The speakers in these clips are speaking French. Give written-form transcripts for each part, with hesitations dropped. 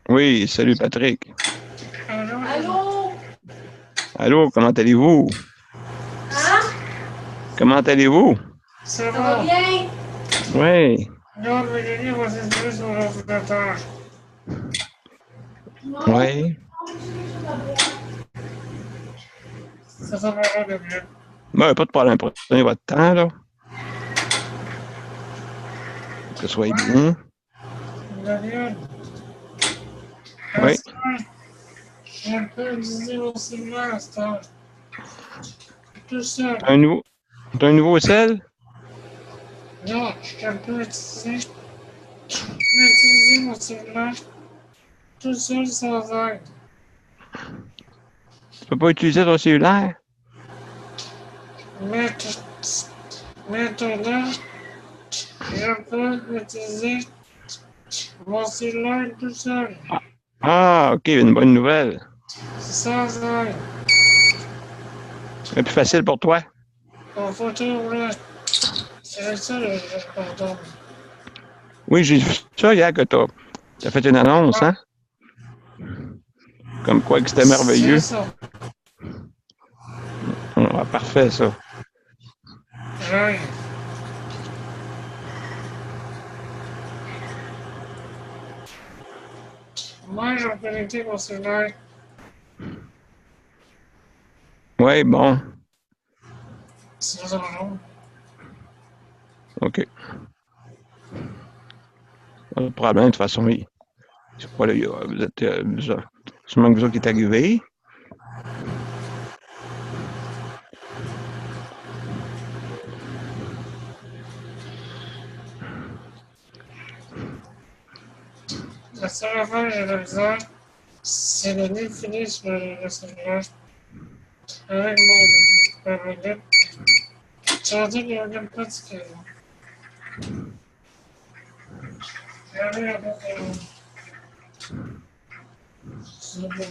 Oui, salut Patrick. Allô? Allô, comment allez-vous? Hein? Comment allez-vous? Ça va bien? Oui, Là, Mélanie va s'inscrire sur l'ordinateur. oui. Ça va de bien. Ben, pas de problème. Prenez votre temps, là. Que ce soit bien. Daniel, à Oui. ce temps, j'ai un peu utilisé mon cellulaire à ce temps. Tout seul. T'as un nouveau sel? Non, j'ai un peu utilisé mon cellulaire tout seul sans aide. Tu peux pas utiliser ton cellulaire? Maintenant, je peux utiliser mon cellulaire tout seul. Ah, OK, une bonne nouvelle. Sans aide. C'est plus facile pour toi? En photo, là, c'est ça le pardon. Oui, j'ai vu ça hier que t'as fait une annonce, hein? Comme quoi que c'était C'est merveilleux. ça. Ah, parfait, ça. Oui. Moi, j'ai connecté mon cellulaire. Oui, bon. C'est ça, non? OK. Pas de problème. De toute façon, c'est pas là, vous êtes, sûrement que vous autres qui est arrivé. La seule affaire que j'ai de misère, c'est le nez fini sur le cellulaire. Avec mon tablet. J'ai dit qu'il y a un pratique. J'avais un peu de... C'est bon.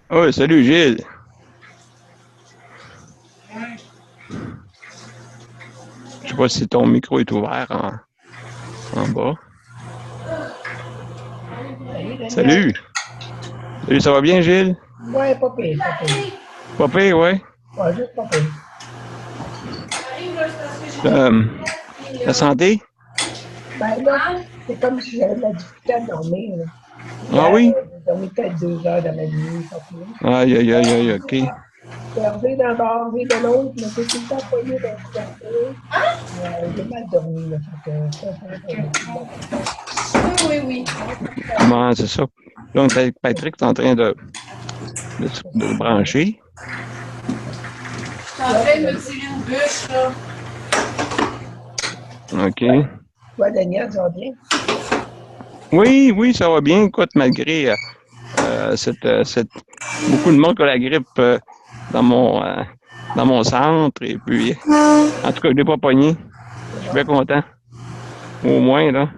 Oh, salut Gilles. Je sais pas si ton micro est ouvert en bas. Salut, Daniel. Salut. Salut, ça va bien, Gilles? Ouais, pas pire, pas pire. Pas pire, ouais. Ouais, juste pas pire. La santé? Ben là, c'est comme si j'avais de la difficulté à dormir. Là. Ah Hier, oui? j'ai dormi peut-être 2 heures dans ma nuit, pas plus. Aïe, aïe, aïe, aïe, OK. J'ai enlevé d'un bord, enlevé de l'autre, mais j'ai tout le temps poigné d'un couverture. J'ai mal dormi, là, fait que ça, Oui, oui. Comment c'est ça? Là, on est avec Patrick, t'es en train de brancher. Je suis en train de me tirer une bûche, là. OK. toi, Daniel, ça va bien? Oui, oui, ça va bien. Écoute, malgré beaucoup de monde qui a la grippe dans mon centre. Et puis, en tout cas, je l'ai pas pogné. Je suis bien content. Au moins, là.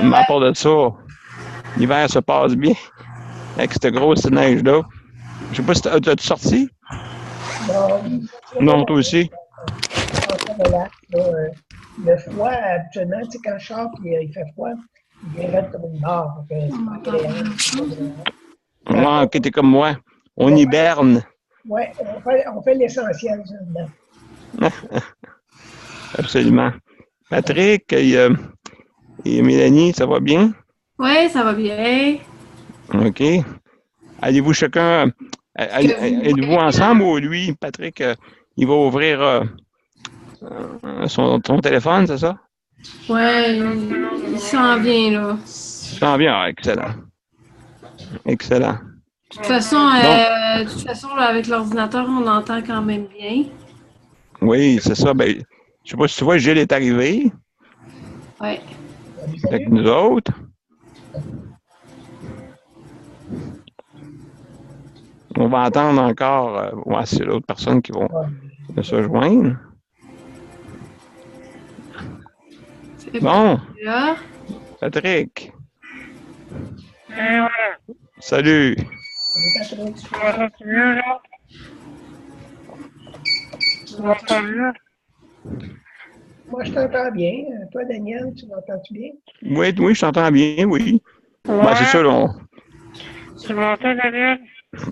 Mais à part de ça, l'hiver se passe bien avec cette grosse neige-là. Je sais pas si t'as-tu sorti? Non, Non, toi aussi. ça relaxe, là. Le froid, actuellement, tu sais, quand je sors et il fait froid, il vient raide comme une barre. Fait que c'est pas agréable. C'est pas agréable. Ouais, ok, t'es comme moi. On hiberne. Ouais, on fait l'essentiel, ça, Absolument. Patrick et Mélanie, ça va bien? Oui, ça va bien. OK. Allez-vous chacun, êtes-vous ensemble ou lui, Patrick, il va ouvrir son téléphone, c'est ça? Ouais, il s'en vient, là. Il s'en vient. Ah, excellent. Excellent. De toute façon là, avec l'ordinateur, on entend quand même bien. Oui, c'est ça. Ben, Je sais pas si tu vois, Gilles est arrivé Ouais. Salut, avec salut. nous autres. On va entendre encore, ouais, c'est l'autre personne qui va Ouais. se joindre. C'est Bon, là. Patrick, Et voilà. salut. Salut, Patrick. Tu m'entends mieux, là? Tu m'entends mieux? Moi, je t'entends bien. Toi, Daniel, tu m'entends-tu bien? Oui, oui, je t'entends bien, oui. Ben, c'est Ouais. ça, là. Tu m'entends, Daniel?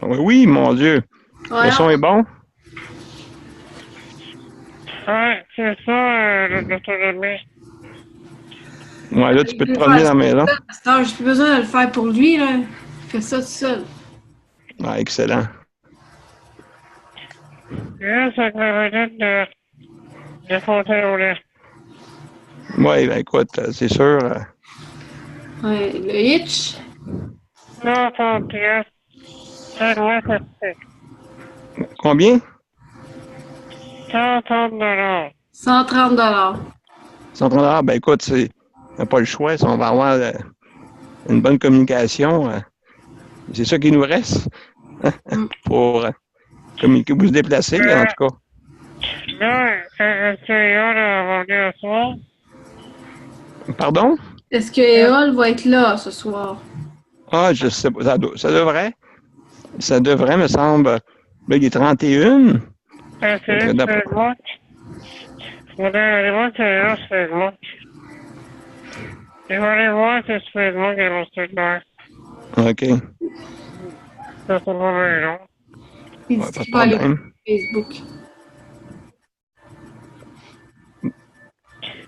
Oui, oui, mon Dieu. Ouais, Le son est bon? Ouais, c'est ça, l'autonomie. Ouais, là, tu il peux te peut promener faire dans la ça. maison. À cette heure, j'ai plus besoin de le faire pour lui, là. Il fait ça tout seul. Ah, excellent. Là, ça me donne de fontaine au lait. Oui, ben écoute, c'est sûr. Ouais, le hitch, 130 piastres. Ça doit être Combien? 130 $. 130 $. 130 $. Ben écoute, on n'a pas le choix. Si on va avoir une bonne communication, c'est ça qui nous reste pour communiquer, vous se déplacer, en tout cas. Là, est-ce que Yann va venir ce soir? Pardon? Est-ce que Eol va être là ce soir? Ah, je sais pas. Ça devrait. Ça devrait, me semble. Là, il est 31. C'est Fait que lui qui d'après- fait le match. Faudrait aller voir si Yann fait le match. Il va aller voir si je fais le match et on se fait. OK. Ça, c'est pas bien long. Il Ouais, dit pas de qu'il va aller sur problème. Facebook.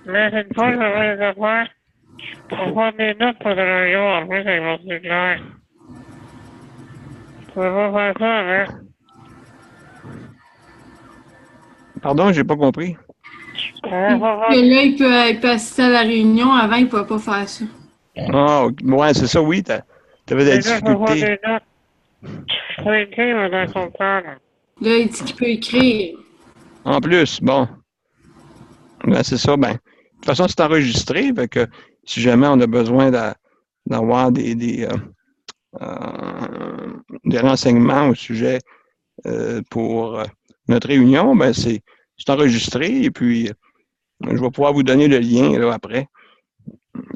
Mais une fois, j'avais les affaires pour prendre des notes pour la réunion en plus avec mon cellulaire. Je pouvais pas faire ça avec. Pardon, j'ai pas compris. Je pouvais pas Que faire. là, il peut assister à la réunion. Avant, il ne pouvait pas faire ça. Ah, ouais, c'est ça, oui. T'avais des Et là, je peux faire difficultés. des notes. Je peux écrire dans son temps, là. Là, il dit qu'il peut écrire. En plus, bon. Ben, c'est ça. Ben, de toute façon, c'est enregistré. Fait que si jamais on a besoin d'avoir des renseignements au sujet pour notre réunion, ben c'est enregistré et puis je vais pouvoir vous donner le lien là, après.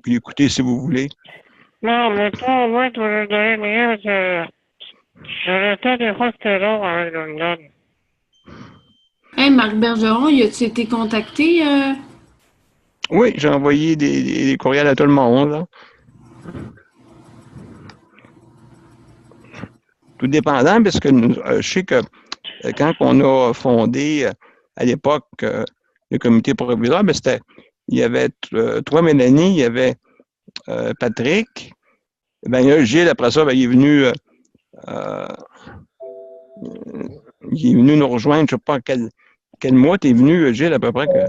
Puis écoutez si vous voulez. Non, mais toi, au moins, tu vas nous donner le lien parce que j'ai le temps des fois que c'était long avec le donne. Hey, Marc Bergeron, il a-tu été contacté? Oui, j'ai envoyé des courriels à tout le monde. Là. Tout dépendant, parce que je sais que quand on a fondé à l'époque le comité provisoire, ben il y avait toi, Mélanie, il y avait Patrick. Ben, il y a Gilles, après ça, ben, euh, il est venu nous rejoindre, je ne sais pas quel mois tu es venu, Gilles, à peu près que.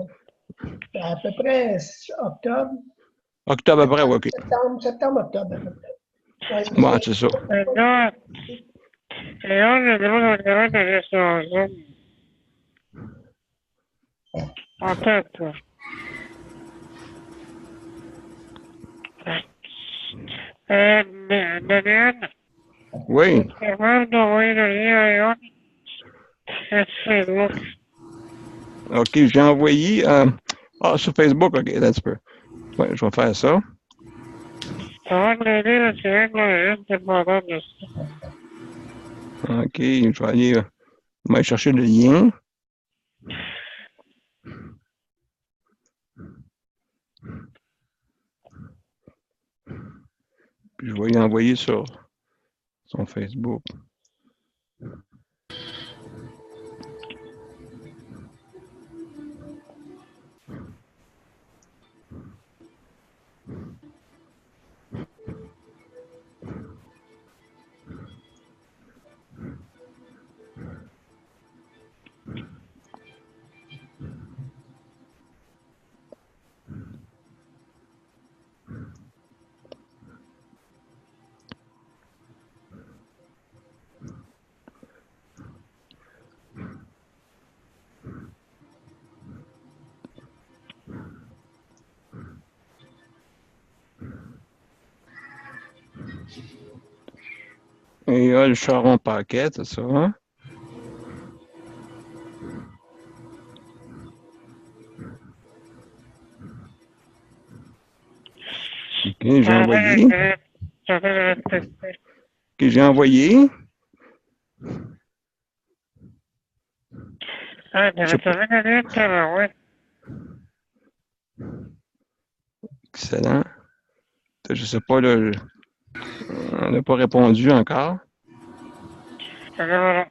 À peu près octobre, Octobre après, oui, OK. septembre, octobre, à peu près. Ouais, Bon, c'est ça. Et là, je demande au travail d'aller sur Zoom. En tête, là. Daniel, Oui. tu es capable d'envoyer le lien à Yann sur Facebook. OK, j'ai envoyé. Sur Facebook, OK, that's peu. Ouais, je vais faire ça. Ça va m'aider, là, c'est vrai que là, je suis dépendant de ça. OK, je vais aller chercher le lien. Puis je vais y envoyer sur son Facebook. Montréal, Charon-Paquette, c'est ça, hein? OK, j'ai envoyé. OK, j'ai envoyé. Ah, Je sais pas. ouais. Excellent. Je sais pas, là, on n'a pas répondu encore. Alors,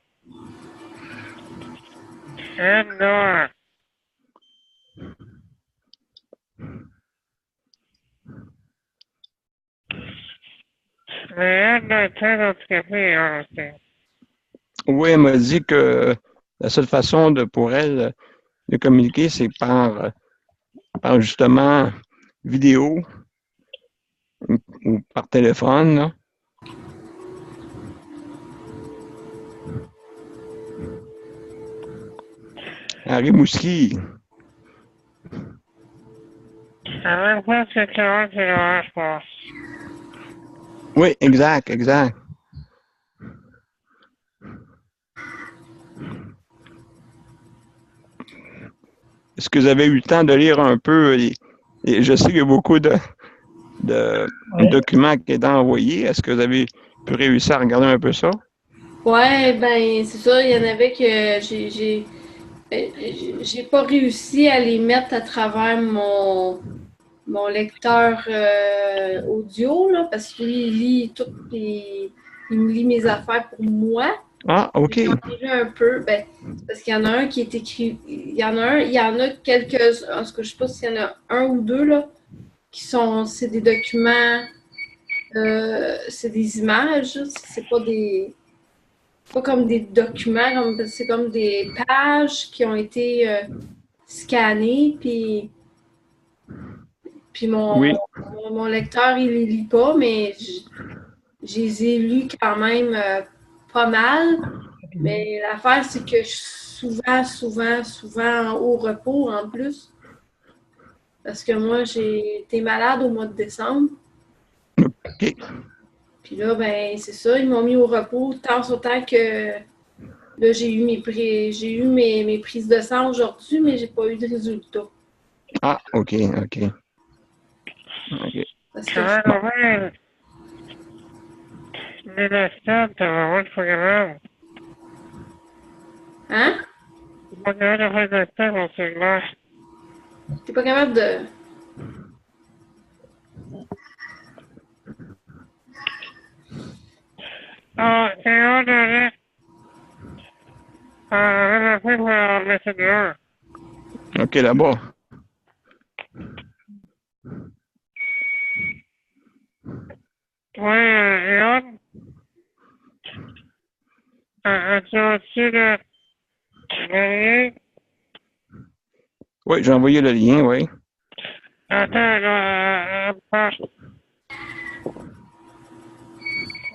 Andorre. Mais Andorre est très handicapée, hein, aussi. Oui, elle m'a dit que la seule façon pour elle de communiquer, c'est par justement vidéo ou par téléphone, là. À Rimouski. En même temps, c'est Carole qui l'aura, je pense. Oui, exact, exact. Est-ce que vous avez eu le temps de lire un peu je sais qu'il y a beaucoup de Oui. documents qui étaient envoyés. Est-ce que vous avez pu réussir à regarder un peu ça? Ouais, ben c'est ça, il y en avait que j'ai pas réussi à les mettre à travers mon lecteur audio, là, parce que lui, il lit tout, il me lit mes affaires pour moi. Ah, OK. J'en ai lu un peu, ben, c'est parce qu'il y en a un qui est écrit, il y en a quelques, en tout cas, je sais pas s'il y en a un ou deux, là, c'est des documents, c'est des images, c'est pas comme des documents, c'est comme des pages qui ont été scannées, puis Oui. mon lecteur, il les lit pas, mais je les ai lus quand même pas mal. Mais l'affaire, c'est que je suis souvent au repos en plus. Parce que moi, j'ai été malade au mois de décembre. OK. Puis là, ben, c'est ça, ils m'ont mis au repos tant sur temps que là, j'ai eu mes prises de sang aujourd'hui, mais j'ai pas eu de résultat. Ah, OK, OK. OK. Parce que Ça va, ouais. Mais la stade, ça va, ouais, c'est pas grave. hein? C'est pas grave de faire de stade, mon cellulaire. T'es pas capable de. Ah, c'est hors de reste. Ah, on va le Messenger. OK, là-bas. Ouais, Léon, as-tu reçu le lien? Oui, j'ai envoyé le lien, oui. Attends, là, passe.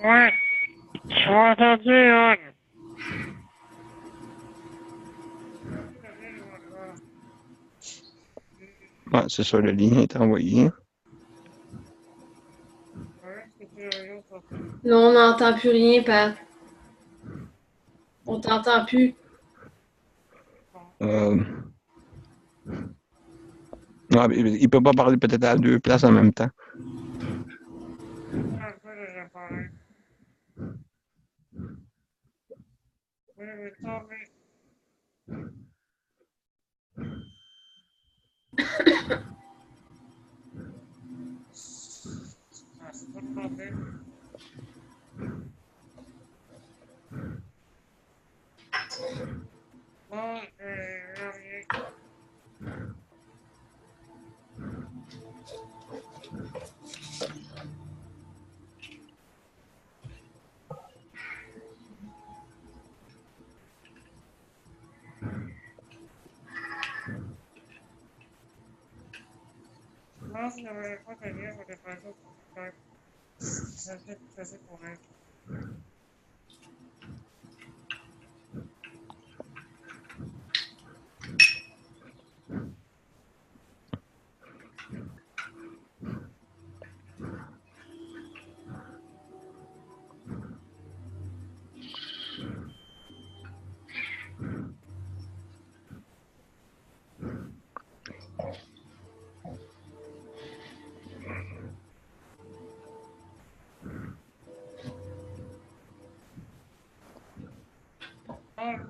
Ouais, je m'ai entendu, Léon. Ah, c'est ça, le lien est envoyé. Non, on n'entend plus rien, Pat. On t'entend plus. Ah, il peut pas parler peut-être à deux places en même temps.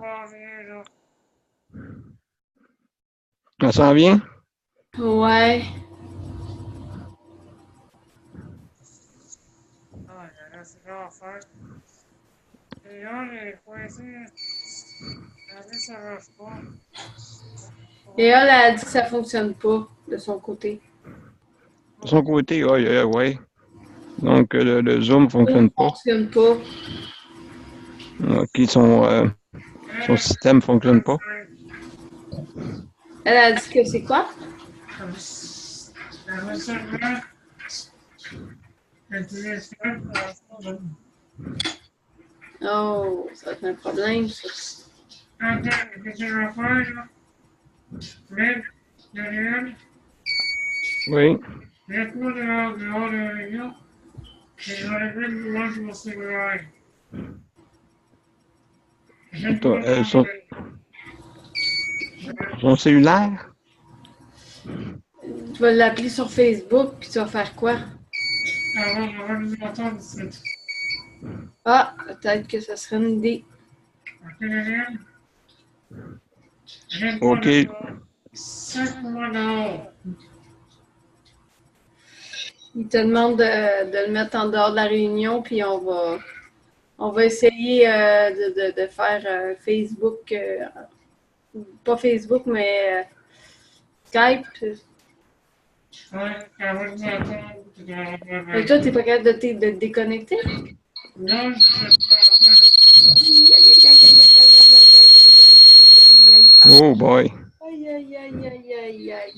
pas bien, là. Ça s'en vient? Ouais. Ah, là, c'est l'enfer. Et là, les coincés, elle dit ça marche pas. Et elle a dit que ça fonctionne pas de son côté. De son côté, ouais. Donc, le Zoom ne Ça fonctionne pas. fonctionne pas. OK, son système ne fonctionne pas. Elle a dit que c'est quoi? Elle veut seulement utiliser ça pour la chose. Oh, ça va être un problème, ça. Attends, qu'est-ce que tu vas faire, là? Mets, Daniel, Oui. mets-moi dehors de la réunion, et je vais aller moi sur mon cellulaire. Mets-moi dehors de la réunion. Son cellulaire? Tu vas l'appeler sur Facebook, puis tu vas faire quoi? Avant de nous entendre ici. Ah, peut-être que ça serait une idée. Ok, Daniel? Mets-moi OK. dehors. Sors-moi dehors. Il te demande de le mettre en dehors de la réunion, puis on va essayer de faire Facebook, pas Facebook, mais Skype. Ouais, avant de nous entendre, tu dois avoir Et toi, t'es pas capable de te déconnecter? non, je sais pas. Oh boy. Aïe, aïe, aïe, aïe, aïe, aïe.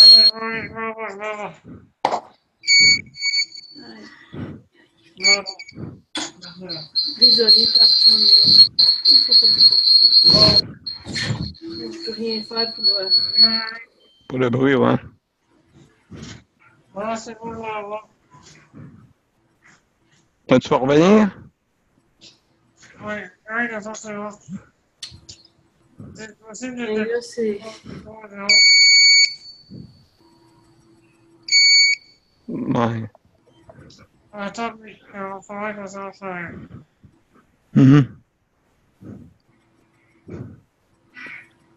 Allez, ouais, va. Va. Désolée, patron, mais je peux rien faire pour... Pour le bruit, ouais. Voilà, c'est bon, va. Tu vas revenir? Ouais, d'accord, c'est bon. C'est possible de Mais là, c'est... Ouais. Attends, mais il va falloir qu'on s'en fasse. Mhm.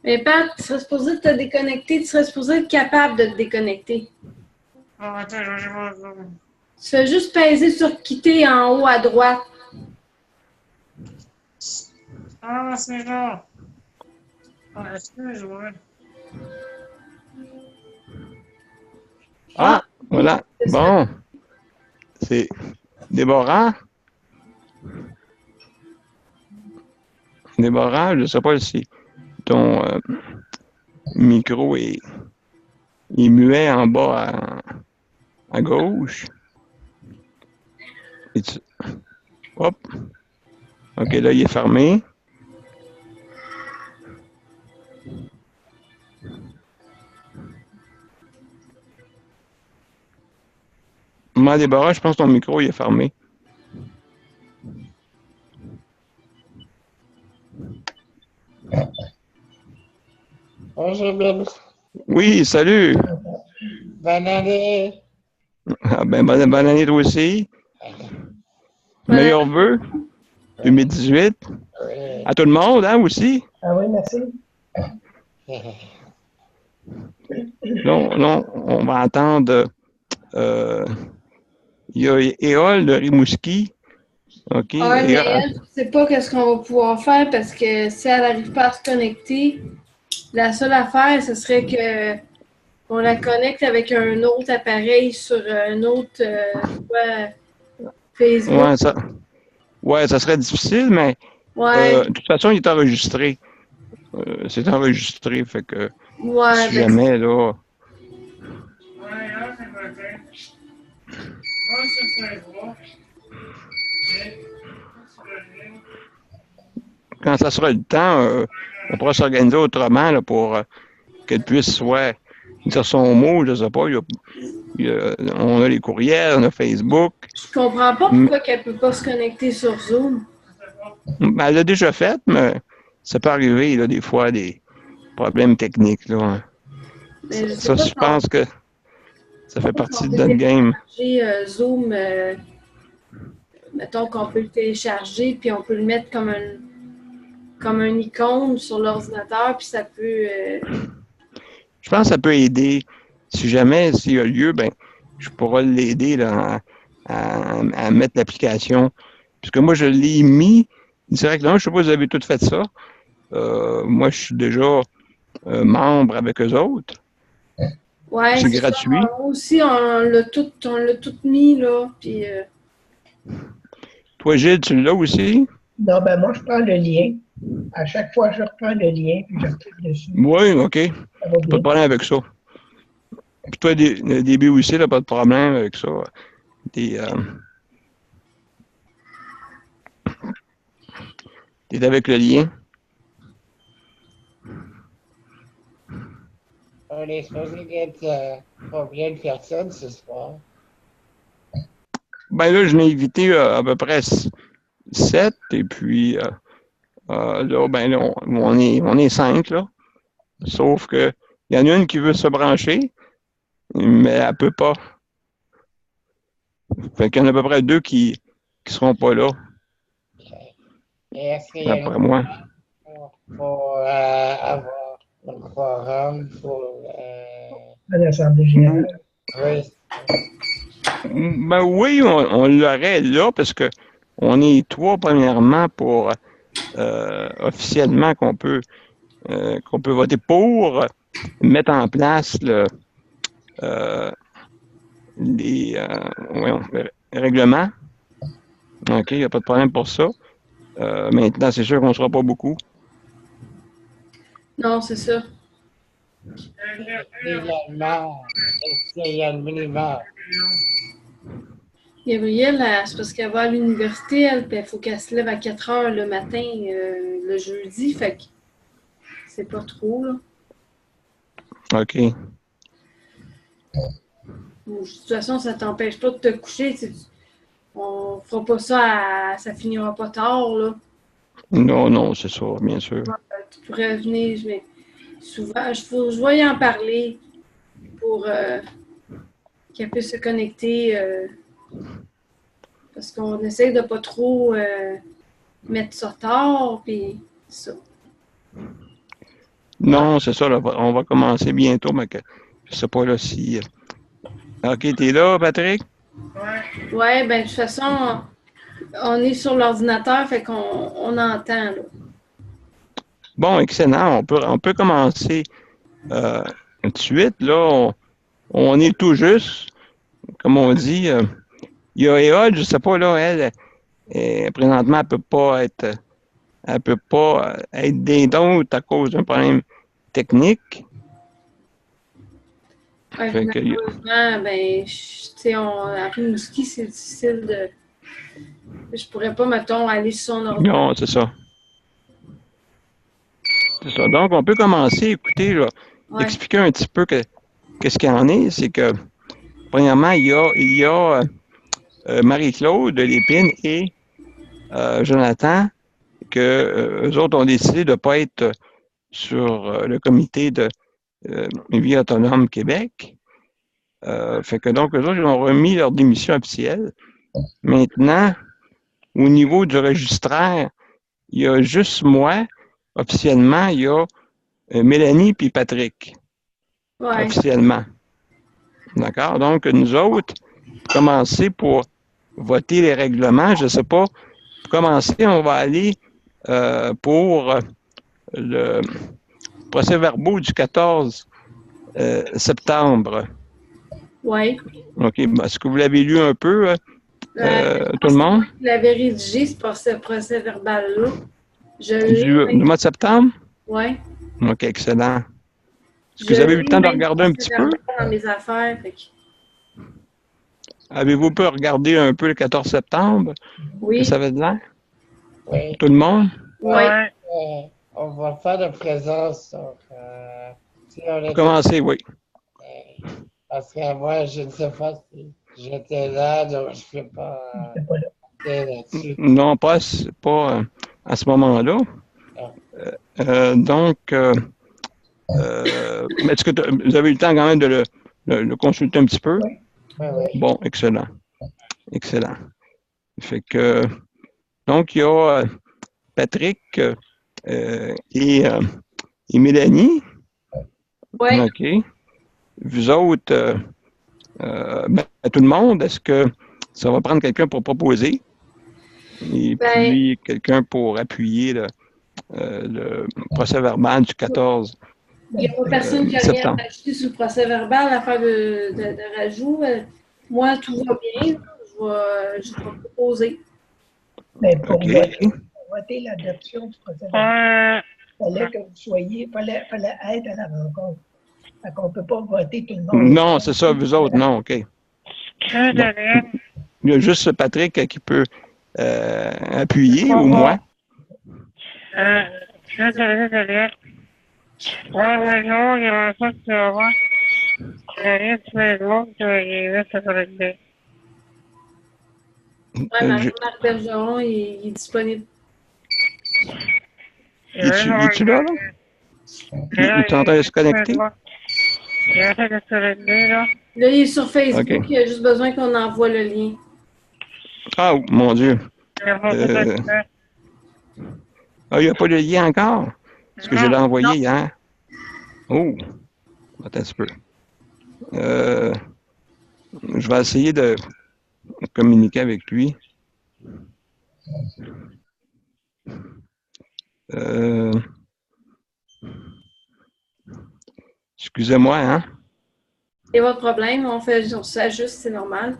Mais Pat, tu serais supposé te déconnecter, tu serais supposé être capable de te déconnecter. Ah, attends, je vais voir ça. Tu fais juste peser sur quitter en haut à droite. Ah, c'est là. Ah, excuse-moi. Ah, voilà. Bon. C'est Déborah. Déborah, je ne sais pas si ton micro est muet en bas à gauche. Hop. OK, là, il est fermé. Moi, Déborah, je pense que ton micro il est fermé. Bonjour, Bill. Oui, salut. Bonne année. Ah, ben, bonne année toi aussi. Meilleurs vœux. 2018. Oui. À tout le monde, hein, aussi. Ah oui, merci. Non, on va entendre. Il y a Éole de Rimouski. OK. Ouais, mais elle, je sais pas qu'est-ce qu'on va pouvoir faire parce que si elle n'arrive pas à se connecter, la seule affaire, ce serait que on la connecte avec un autre appareil sur un autre Facebook. Ça serait difficile, mais Ouais, de toute façon, il est enregistré. C'est enregistré, fait que ouais, si ben, jamais, là. Ouais, là, c'est pas vrai. Moi, je sais pas. Quand ça sera le temps, on pourra s'organiser autrement là, pour qu'elle puisse soit dire son mot, je sais pas. On a les courriels, on a Facebook. je comprends pas pourquoi qu'elle peut pas se connecter sur Zoom. Ben, elle l'a déjà fait, mais ça peut arriver là, des fois des problèmes techniques. Là. Mais je sais Ça, pas je pense que ça fait si on partie peut de notre game. télécharger, Zoom mettons qu'on peut le télécharger, puis on peut le mettre comme un icône sur l'ordinateur, puis ça peut... Je pense que ça peut aider. Si jamais, s'il y a lieu, ben, je pourrais l'aider là, à mettre l'application. Puisque moi, je l'ai mis directement. Je ne sais pas si vous avez tout fait ça. Moi, je suis déjà membre avec eux autres. Ouais, C'est gratuit. Ça. Aussi, on l'a tout mis, là. Puis, Toi, Gilles, tu l'as aussi? Non, ben moi, je prends le lien. À chaque fois, je reprends le lien, puis je clique dessus. Oui, OK. Ça va Pas bien. de problème avec ça. Puis toi, le début aussi, là, pas de problème avec ça. T'es avec le lien. On est supposé d'être combien de personnes ce soir? Ben là, je n'ai invité à peu près 7, et puis là, ben là, on est 5, là. Sauf que il y en a une qui veut se brancher, mais elle peut pas. Fait qu'il y en a à peu près 2 qui seront pas là, Et est-ce qu'il y a d'après moi. pour avoir un quorum pour... À l'Assemblée générale. oui. Ben oui, on l'aurait là, parce que on est 3, premièrement, pour officiellement qu'on peut voter pour mettre en place les règlements. OK, il n'y a pas de problème pour ça. Maintenant, c'est sûr qu'on ne sera pas beaucoup. non, c'est ça. Finalement, est-ce qu'il y a le minimum? Gabrielle, c'est parce qu'elle va à l'université, elle, puis il faut qu'elle se lève à 4 heures le matin, le jeudi, fait que c'est pas trop, là. OK. Bon, de toute façon, ça t'empêche pas de te coucher. On fera pas ça, ça finira pas tard, là. Non, c'est ça, bien sûr. Tu pourrais venir, mais souvent, je vais y en parler pour qu'elle puisse se connecter. Parce qu'on essaie de pas trop mettre ça tard, puis ça. Non, c'est ça, là, on va commencer bientôt, mais que, je sais pas là si... OK, t'es là, Patrick? Ouais, ben de toute façon, on est sur l'ordinateur, fait qu'on entend, là. Bon, excellent. On peut commencer tout de suite. Là, on est tout juste, comme on dit. Il y a Éole, je ne sais pas, là, présentement, elle peut pas être d'autres à cause d'un problème technique. Ouais, Fait que, malheureusement, ben, tu sais, à Rimouski, c'est difficile de... Je pourrais pas, mettons, aller sur son ordinateur. non, c'est ça. C'est ça. Donc, on peut commencer, écoutez, là, Ouais. expliquer un petit peu qu'est-ce qu'il y en est. C'est que, premièrement, il y a Marie-Claude Lépine et Jonathan, que eux autres ont décidé de ne pas être sur le comité de Vie autonome Québec. Fait que donc, eux autres, ils ont remis leur démission officielle. Maintenant, au niveau du registraire, il y a juste moi. Officiellement, il y a Mélanie puis Patrick. Ouais. Officiellement. D'accord? Donc, nous autres, commencer pour voter les règlements. Je ne sais pas. Pour commencer, on va aller pour le procès-verbaux du 14 septembre. Oui. OK. Est-ce que vous l'avez lu un peu, tout le monde? Je l'avais rédigé, ce procès-verbal-là. Du mois de septembre? Oui. OK, excellent. Est-ce que vous avez eu le temps de regarder un petit peu? Dans mes affaires, fait que... Avez-vous pu regarder un peu le 14 septembre? Oui. Que ça avait de l'air? Oui. Tout le monde? Oui. On va faire de présence. Donc, si on a Commencez, oui. parce que moi, je ne sais pas si j'étais là, donc je ne peux pas J'étais pas là. là-dessus. Non, pas à ce moment-là. Donc, est-ce que vous avez eu le temps quand même de le consulter un petit peu? Oui. Oui, oui. Bon, excellent. Excellent. Fait que, donc, il y a Patrick et Mélanie. Oui. OK. Vous autres, ben, tout le monde, est-ce que ça va prendre quelqu'un pour proposer et Ben, puis quelqu'un pour appuyer le procès verbal du 14 il n'y a pas personne qui a rien septembre? à ajouter sur le procès verbal, l'affaire de rajout. Moi, tout va bien. Je vais proposer. Mais pour OK. voter l'adoption du procès verbal, il fallait que vous soyez, fallait être à la rencontre. Fait qu'on ne peut pas voter tout le monde. Non, c'est ça, vous autres, non, OK. Non. Il y a juste Patrick qui peut appuyer, ou moi. Je te Daniel. Ouais, bonjour, il y a un truc que tu vas voir. Daniel, tu fais le monde qui va se connecter. Ouais, Marc Bergeron, il est disponible. Es-tu là, là? Il est en train de se connecter? Il est en train de se connecter, là. Là, il est sur Facebook, OK. il a juste besoin qu'on envoie le lien. Ah, mon Dieu. Il a pas de Ah, il n'y a pas de lien encore? Parce que je l'ai envoyé hier. Oh, attends un petit peu. Je vais essayer de communiquer avec lui. Excusez-moi, hein? Il n'y a pas de problème, on s'ajuste, c'est normal.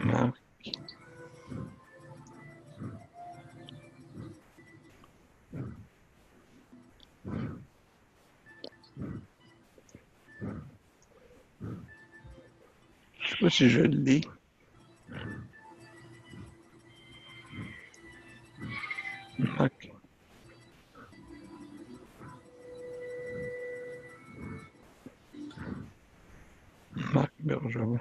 Marc. Je sais pas si je l'ai. Marc. Marc Bergeron.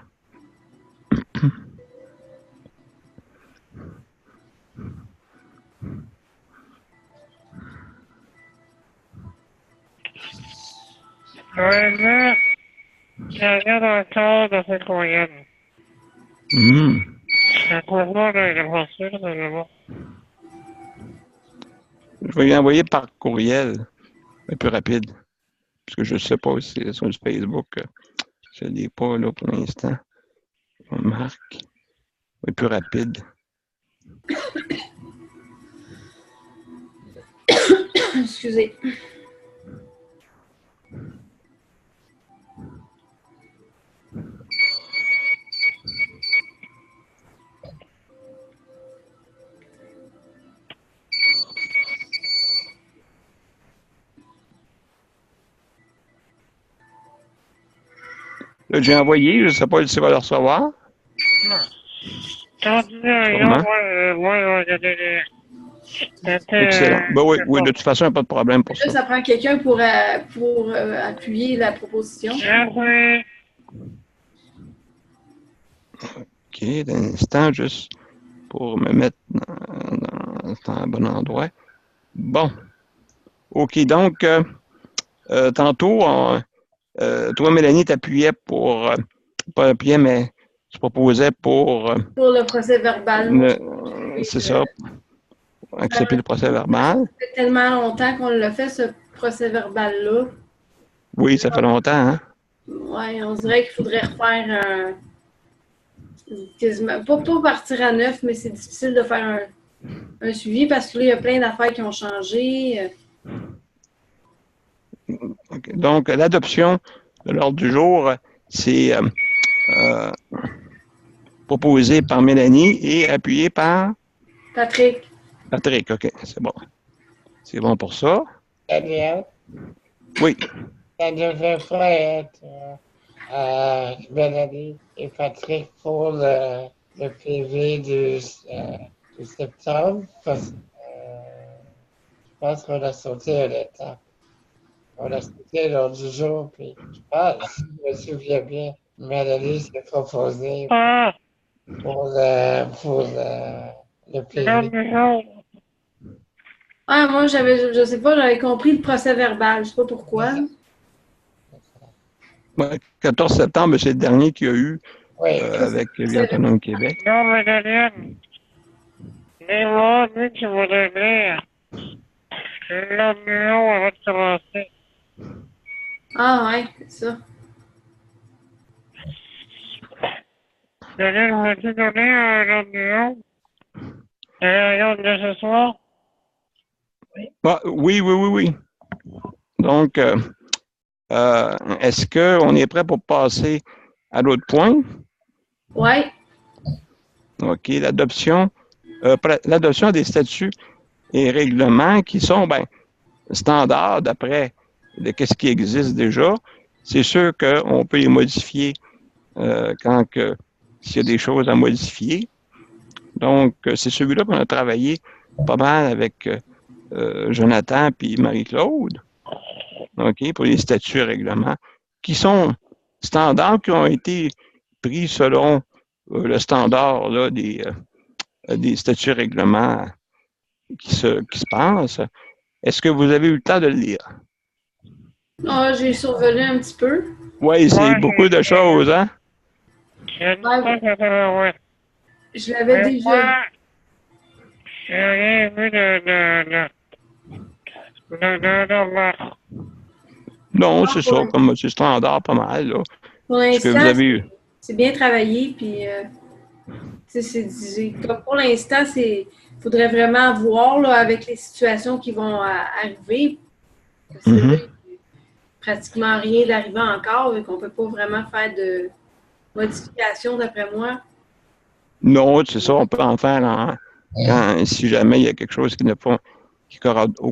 Ouais, il regarde encore dans ce courriel. Le courriel, il est pas sûr de le voir. Je vais lui envoyer par courriel, un peu rapide. Parce que je ne sais pas si c'est sur le Facebook. Je ne l'ai pas là pour l'instant. Marc. Un peu rapide. Excusez. Là, j'ai envoyé, je ne sais pas si tu vas le recevoir. Non. Quand tu dis rien, moi, Excellent. Ben oui, oui, de toute façon, il n'y a pas de problème pour Là, ça. ça prend quelqu'un pour appuyer la proposition. Merci. OK, d'un instant, juste pour me mettre dans le bon endroit. Bon. OK, donc, tantôt, toi, Mélanie, t'appuyais pour, pas appuyais, mais tu proposais pour, Pour le procès verbal. c'est ça, accepter le procès verbal. Ça fait tellement longtemps qu'on l'a fait, ce procès verbal-là. Oui, ça fait longtemps, hein? Oui, on dirait qu'il faudrait refaire quasiment, pas partir à neuf, mais c'est difficile de faire un suivi parce que là, il y a plein d'affaires qui ont changé. Okay. Donc, l'adoption de l'ordre du jour, c'est proposé par Mélanie et appuyé par Patrick. Patrick. OK, c'est bon. C'est bon pour ça. Daniel, Oui. ça devrait pas être Mélanie et Patrick pour le PV du septembre, parce que je pense qu'on a sauté un étape. On a sauté l'ordre du jour, puis je pense, si je me souviens bien, Mélanie s'est proposée pour le PV. Ah, moi, je sais pas, j'avais compris le procès verbal. Je sais pas pourquoi. Ouais, 14 septembre, c'est le dernier qu'il y a eu Oui, avec Vie autonome Québec. Non, mais Daniel, dis-moi, lui, tu voudrais lire l'opinion avant de commencer. Ah ouais, c'est ça. Daniel, veux-tu donner l'opinion de la réunion de ce soir? Ah, oui. Donc, est-ce qu'on est prêt pour passer à l'autre point? Ouais. OK, l'adoption des statuts et règlements qui sont standards d'après ce qui existe déjà. C'est sûr qu'on peut les modifier s'il y a des choses à modifier. Donc, c'est celui-là qu'on a travaillé pas mal avec Jonathan et Marie-Claude, OK, pour les statuts et règlements, qui sont standards, qui ont été pris selon le standard là, des statuts et règlements qui se passent. Est-ce que vous avez eu le temps de le lire? Ah, j'ai survolé un petit peu. Oui, c'est beaucoup de choses, hein? J'ai dit ça, ça ouais. Je l'avais Mais déjà. moi, j'ai rien vu de Non, c'est ça, comme c'est standard pas mal, là. Pour Ce que vous l'instant, avez eu. c'est bien travaillé, puis comme pour l'instant, il faudrait vraiment voir là, avec les situations qui vont arriver. Parce que là, il n'y a pratiquement rien d'arrivé encore, et qu'on ne peut pas vraiment faire de modifications, d'après moi. Non, c'est ça, on peut en faire si jamais il y a quelque chose qui ne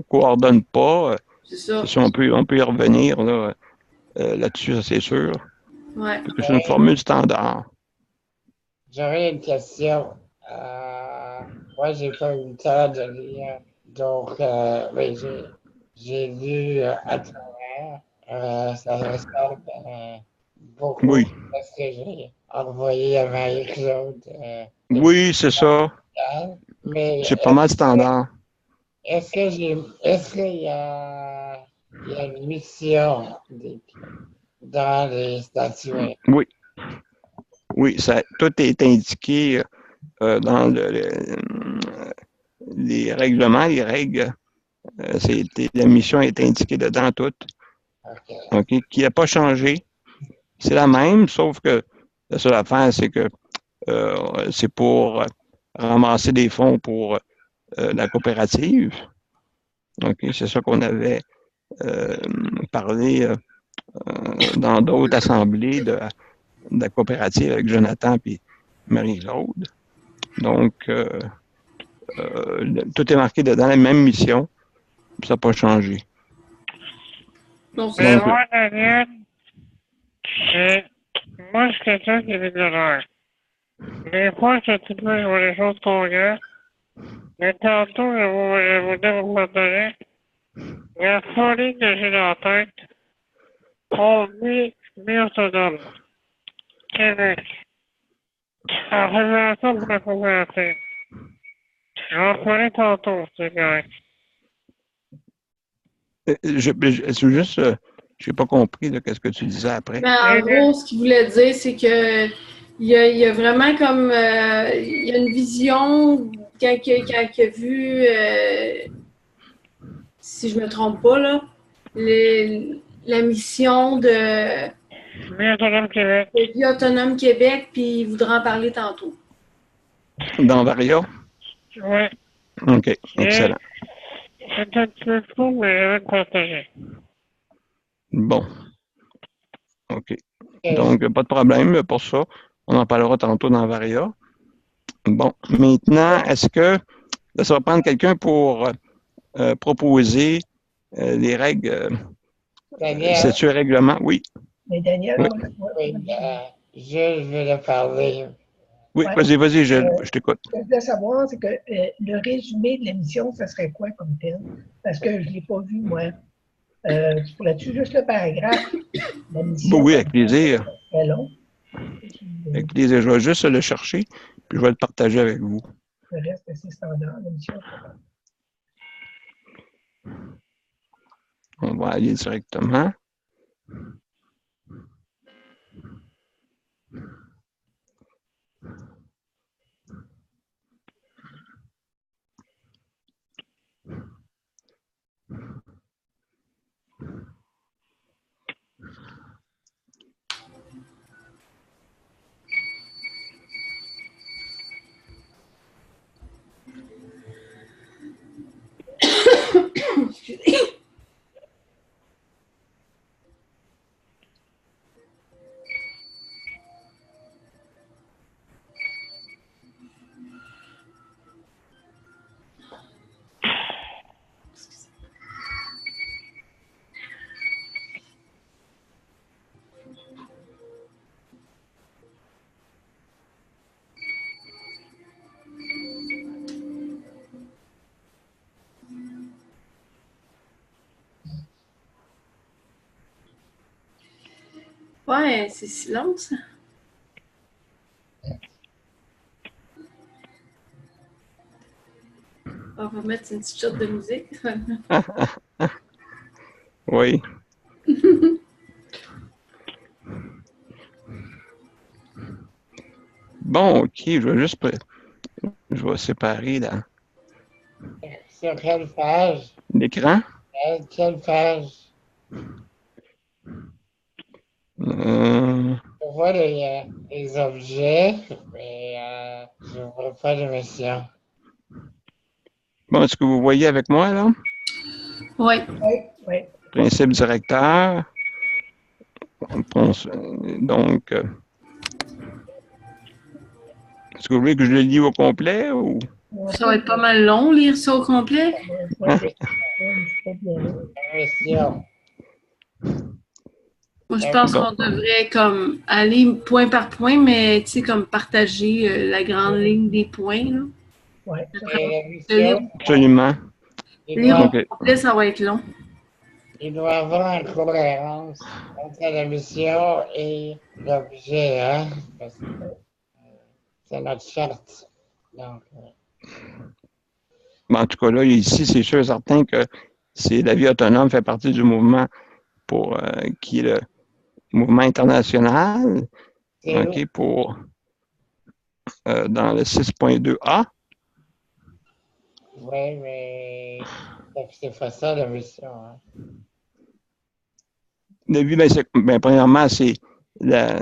coordonne pas. C'est ça. C'est ça, on peut y revenir là-dessus, ça c'est sûr. Ouais. Parce que c'est une formule standard. j'aurais une question. Moi, j'ai pas eu le temps de lire. Donc, oui, j'ai lu à travers. Ça ressemble beaucoup Oui. à ce que j'ai envoyé à Marie-Claude. Oui, c'est ça. Mais C'est pas mal standard. est-ce qu'il y a une mission dans les statuts? Oui. Oui, tout est indiqué dans les règlements, les règles. La mission est indiquée dedans toute. OK, qui n'a pas changé. C'est la même, sauf que la seule affaire, c'est que c'est pour ramasser des fonds pour la coopérative. OK, c'est ça qu'on avait parlé dans d'autres assemblées de la coopérative avec Jonathan et Marie-Claude. Donc, tout est marqué dedans, la même mission, ça n'a pas changé. Donc, Mais Donc, moi, Daniel, moi, je suis quelqu'un qui est visionnaire. Des fois, je suis un petit peu, je vois les choses concrètes. Mais tantôt, je vous dis, vous pardonnez, la folie que j'ai dans la tête, conduit autonome. Québec. En révélation pour la coopérative. Je vais en parler tantôt, c'est correct. je n'ai pas compris de qu'est-ce que tu disais après. mais en gros, ce qu'il voulait dire, c'est que il y a vraiment comme il y a une vision quand il a vu, si je me trompe pas, là, la mission de Vie autonome Québec. Vie autonome Québec, puis il voudra en parler tantôt. Dans Varia? Oui. OK, excellent. C'est un petit peu fou, mais je vais le partager. Bon. OK. Donc, pas de problème pour ça. On en parlera tantôt dans Varia. Bon, maintenant, est-ce que ça va prendre quelqu'un pour proposer les règles, c'est-tu un règlement? Oui. Mais Daniel, Oui, je vais le parler. Oui, Ouais. vas-y, je t'écoute. Ce que je voulais savoir, c'est que le résumé de l'émission, ça serait quoi comme tel? Parce que je ne l'ai pas vu, moi. Tu pourrais-tu juste le paragraphe? La mission, Oui, avec plaisir. c'est très long. Avec plaisir. Je vais juste le chercher, puis je vais le partager avec vous. Le reste, c'est standard, l'émission. On va aller directement. Ouais, c'est si long, ça. On va mettre une petite shot de musique. Oui. Bon, OK, je vais séparer Sur quelle page? l'écran. Quelle page? Je vois les objets, mais je ne vois pas l'émission. Bon, est-ce que vous voyez avec moi, là? Oui. Oui, oui. Principe directeur. Donc, est-ce que vous voulez que je le lis au complet ou? Ça va être pas mal long, lire ça au complet. C'est pas bien long. L'émission. Moi, je pense Bon. qu'on devrait comme aller point par point, mais tu sais, comme partager la grande ligne des points. Là. Ouais, Et l'émission, Absolument. Lire au OK. complet, ça va être long. il doit y avoir une cohérence entre l'émission et l'objet, hein? Parce que c'est notre charte. Donc, En tout cas, là, ici, c'est sûr et certain que la vie autonome fait partie du mouvement qui est le mouvement international, c'est OK, dans le 6.2a. oui, mais c'est pas ça l'émission. Hein? La vie, premièrement, c'est la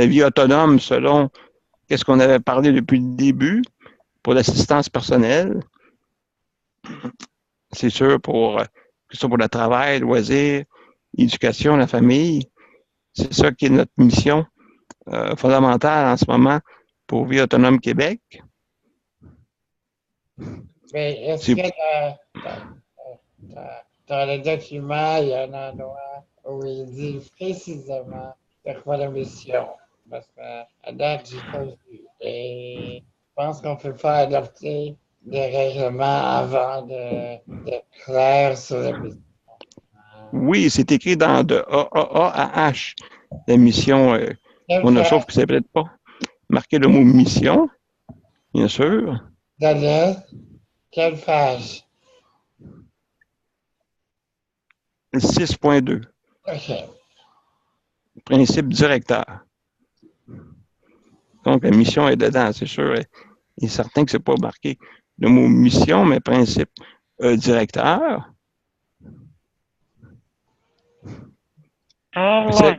vie autonome selon ce qu'on avait parlé depuis le début pour l'assistance personnelle. C'est sûr, que ce soit pour le travail, le loisir, l'éducation, la famille. C'est ça qui est notre mission fondamentale en ce moment pour Vie autonome Québec. Mais est-ce que dans le document, il y a un endroit où il dit précisément de quoi la mission? Parce qu'à date, j'ai pas vu. Et je pense qu'on ne peut pas adopter des règlements avant d'être clair sur la mission. Oui, c'est écrit de AAA à H, la mission. On a sauf que c'est peut-être pas marqué le mot mission, bien sûr. Daniel, quelle page? 6.2. OK. Principe directeur. Donc, la mission est dedans, c'est sûr. Il est certain que c'est pas marqué le mot mission, mais principe directeur.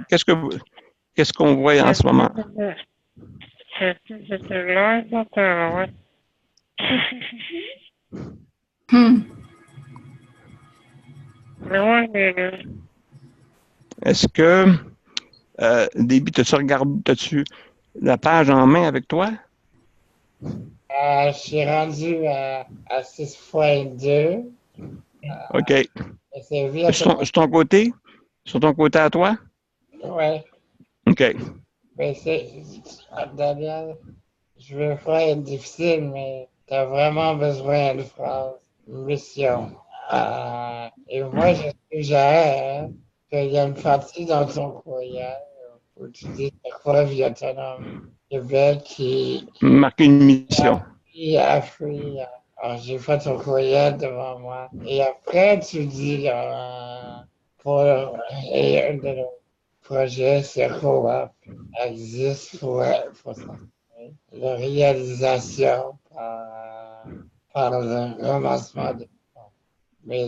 Qu'est-ce qu'on voit en ce moment? Est-ce que, Déby, t'as-tu la page en main avec toi? Je suis rendu à 6.2. OK. C'est sur ton côté? Sur ton côté à toi? Oui. OK. Mais Daniel, je veux pas être difficile, mais tu as vraiment besoin de phrase mission. Et moi, je suggère qu'il y a une partie dans ton courriel où tu dis c'est quoi Vie autonome Québec qui Marquer une mission. Alors, j'ai fait ton courriel devant moi. Et après, tu dis pour et un de nos projets, c'est co-op existe pour ça. La réalisation par le ramassement de fonds. Mais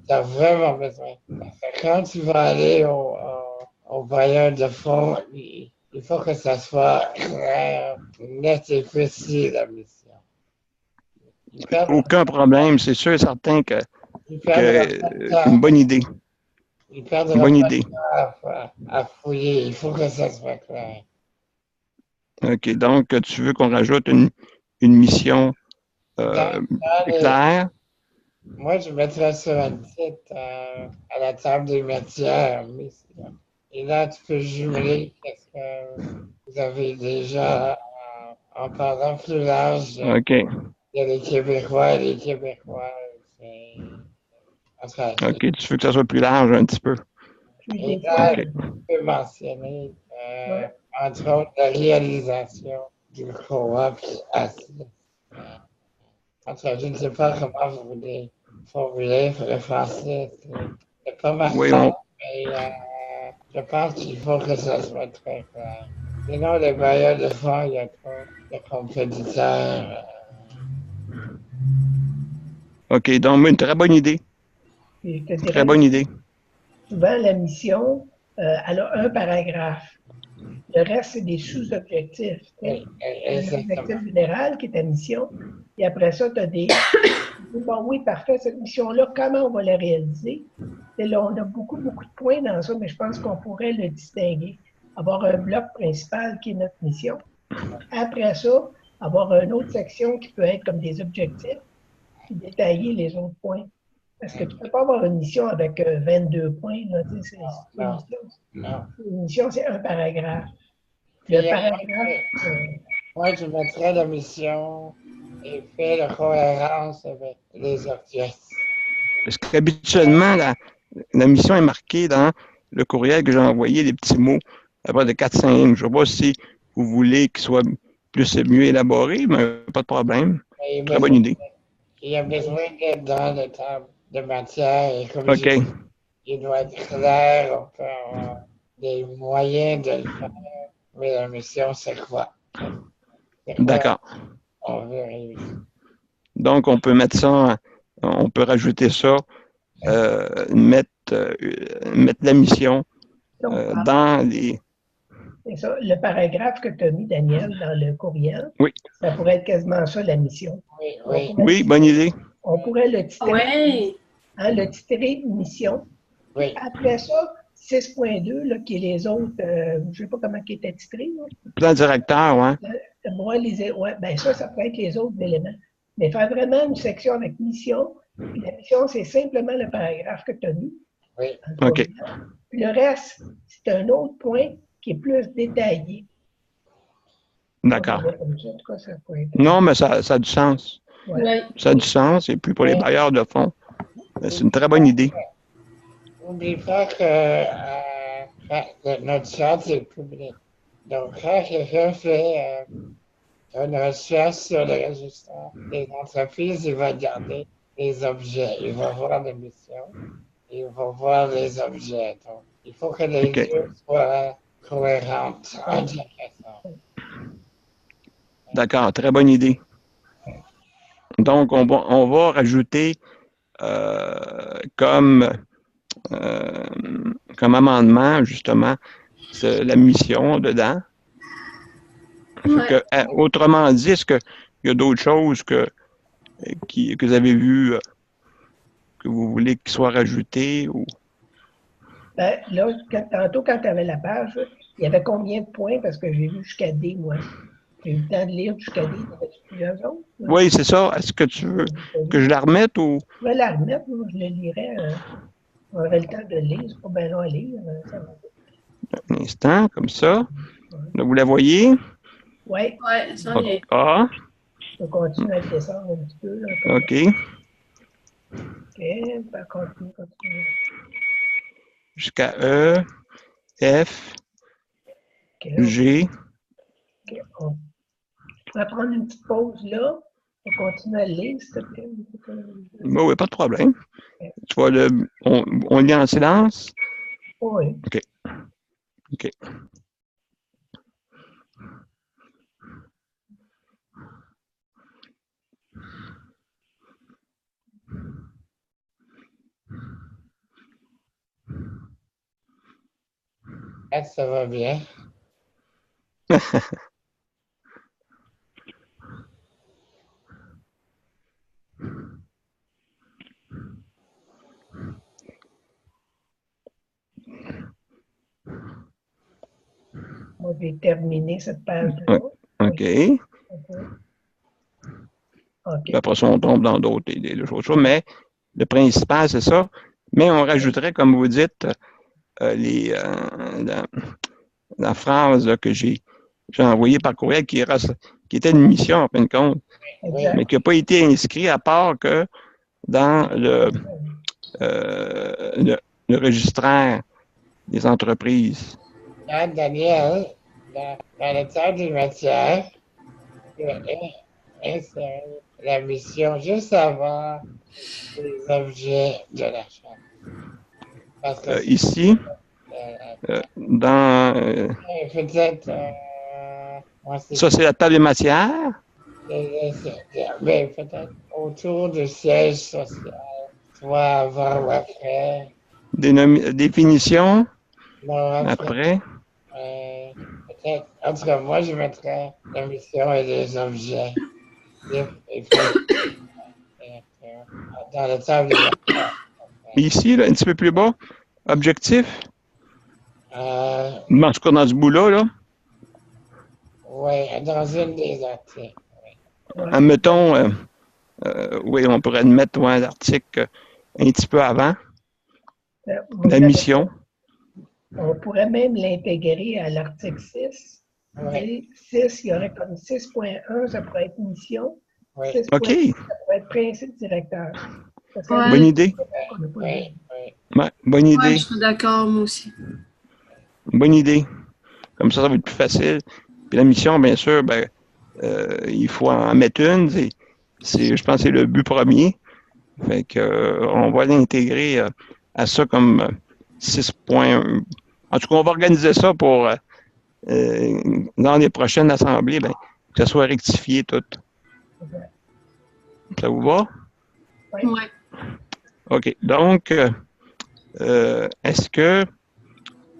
tu as vraiment besoin. Parce que quand tu vas aller au bailleur de fonds, il faut que ça soit clair, net et précis, la mission. Aucun problème, c'est sûr et certain que une bonne idée. Il perd de Une bonne idée. à fouiller. Il faut que ça soit clair. OK, donc tu veux qu'on rajoute une mission claire? Moi, je mettrais sur un titre à la table des matières. Et là, tu peux jumeler ce que vous avez déjà en parlant plus large. OK. Il y a les Québécois et les Québécois. OK, tu veux que ça soit plus large un petit peu. Puis Et des fois, là, je peux mentionner, ouais, entre autres, la réalisation du co-op assis. En tout cas, je ne sais pas comment vous voulez formuler, le français, c'est pas ma Oui, forme, mais je pense qu'il faut que ça soit très clair. Sinon, les bailleurs de fonds, il y a trop de compétiteurs. OK, donc une très bonne idée. puis je te Très dirais, bonne idée. souvent, la mission, elle a un paragraphe. Le reste, c'est des sous-objectifs. Tu sais. Exactement. L'objectif général qui est ta mission. Et après ça, tu as des. Bon, oui, parfait, cette mission-là, comment on va la réaliser? Et là, on a beaucoup, beaucoup de points dans ça, mais je pense qu'on pourrait le distinguer. Avoir un bloc principal qui est notre mission. Après ça, avoir une autre section qui peut être comme des objectifs, puis détailler les autres points. Parce que tu ne peux pas avoir une mission avec 22 points. Là, tu sais, Non, non. une mission, c'est un paragraphe. Puis, Le paragraphe, moi, je mettrais la mission et fait de cohérence avec les objectifs. Parce qu'habituellement, la mission est marquée dans le courriel que j'ai envoyé, les petits mots, à près de 4-5 lignes. Je ne sais pas si vous voulez qu'il soit mieux élaboré, mais pas de problème. Très bonne idée. Il y a besoin d'être dans le temps de matière et comme OK. il doit être clair, on peut avoir des moyens de le faire, mais la mission, c'est quoi? D'accord. On veut réussir. Donc, on peut mettre ça, on peut rajouter ça, mettre la mission dans les... C'est ça. Le paragraphe que tu as mis, Daniel, dans le courriel, Oui. Ça pourrait être quasiment ça, la mission. Oui, bonne idée. On pourrait le titrer, Ouais. le titrer mission. Oui. Après ça, 6.2, là, qui est les autres, je ne sais pas comment qui était titré. Là. Plan directeur, oui. Ben ça pourrait être les autres éléments. Mais faire vraiment une section avec mission. Puis la mission, c'est simplement le paragraphe que tu as mis. Oui. OK. Puis le reste, c'est un autre point qui est plus détaillé. D'accord. Comme ça, en tout cas, ça pourrait être... Non, mais ça a du sens. Ouais. Ça a du sens. Et puis pour les bailleurs de fonds, c'est une très bonne idée. N'oublie pas que notre chat est public. Donc, quand quelqu'un fait une recherche sur le registre des entreprises, il va garder les objets. Il va voir les missions. Il va voir les objets. Donc, il faut que les deux soient cohérents. D'accord, très bonne idée. Donc, on va rajouter comme amendement, justement, la mission dedans. Ouais. Autrement dit, est-ce qu'il y a d'autres choses que vous avez vues que vous voulez qu'ils soient rajoutées? Ou... Ben, là, tantôt, quand tu avais la page, il y avait combien de points? Parce que j'ai vu jusqu'à D, moi. J'ai eu le temps de lire jusqu'à D. Il y avait plusieurs autres. Là. Oui, c'est ça. Est-ce que tu veux que je la remette ou... Je vais la remettre. Moi, je le lirai. J'aurai le temps de le lire. C'est pas bien long à lire. Ça va. Un instant, comme ça. Là, vous la voyez? Oui. Ouais, ça y est. A. Je continue à le descendre un petit peu. Là, OK. OK. Ben, continue. Jusqu'à E, F, Okay, là, G. OK. On va prendre une petite pause là. On continue à le lire, s'il te plaît. Oui, pas de problème. Tu vois, on lit en silence? Oui. OK. OK. Ça va bien. Moi, je vais terminer cette page-là. OK. OK. Après ça, on tombe dans d'autres choses. Mais le principal, c'est ça. Mais on rajouterait, comme vous dites, la phrase là, que j'ai envoyée par courriel qui était une mission, en fin de compte, Exact. mais qui n'a pas été inscrit à part que dans le registraire des entreprises. Là, Daniel, dans le temps des matières, il a inséré la mission juste avant les objets de la chambre. Parce que Ici, dans... peut-être, moi, ça, c'est la table des matières. Mais peut-être autour du siège social, soit avant ou après. Définition, Non, après. Peut-être. En tout cas, moi, je mettrais la mission et les objets. Dans le table des matières. Ici, là, un petit peu plus bas, objectif. En tout cas, dans ce bout-là, là. Oui, dans une des articles. Admettons, oui, on pourrait mettre l'article un petit peu avant. La mission. On pourrait même l'intégrer à l'article 6. Oui. 6, il y aurait comme 6.1, ça pourrait être mission. Oui. 6.2, OK. ça pourrait être principe directeur. Ouais. Bonne idée. Oui. Ouais, bonne idée. Ouais, je suis d'accord, moi aussi. Bonne idée. Comme ça va être plus facile. Puis la mission, bien sûr, ben, il faut en mettre une. Je pense que c'est le but premier. Fait que, on va l'intégrer à ça comme 6.1. En tout cas, on va organiser ça pour dans les prochaines assemblées, ben, que ça soit rectifié tout. Ça vous va? Ouais. OK. Donc, est-ce que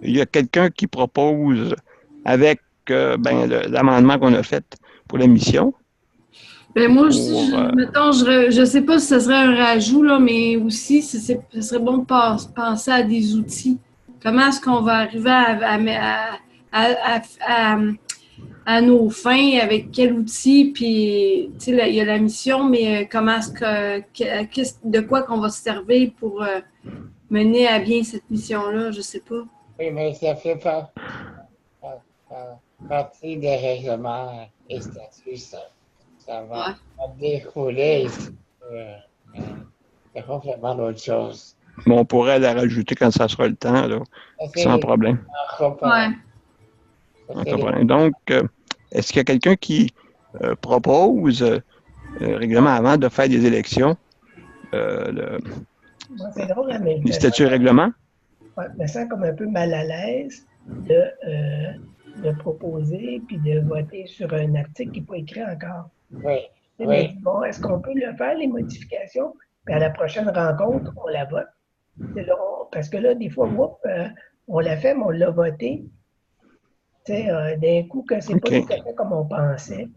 il y a quelqu'un qui propose avec l'amendement qu'on a fait pour la mission? Ben moi, mettons, je sais pas si ce serait un rajout, là, mais aussi, ce serait bon de penser à des outils. Comment est-ce qu'on va arriver à nos fins, avec quel outil, puis, tu sais, il y a la mission, mais comment est-ce de quoi qu'on va se servir pour mener à bien cette mission-là, je sais pas. Oui, mais ça fait partie des règlements et statuts, ça va dérouler. C'est complètement autre chose. Mais on pourrait la rajouter quand ça sera le temps, là, sans problème. Ouais. Sans problème. Donc, est-ce qu'il y a quelqu'un qui propose règlement avant de faire des élections? Moi, c'est drôle, mais les statuts et règlements? Ouais, je me sens comme un peu mal à l'aise de proposer puis de voter sur un article qui n'est pas écrit encore. Oui. Mais bon, est-ce qu'on peut le faire, les modifications? Puis à la prochaine rencontre, on la vote. Là, parce que là, des fois, on l'a fait, mais on l'a voté. D'un coup, que c'est pas tout à fait comme on pensait.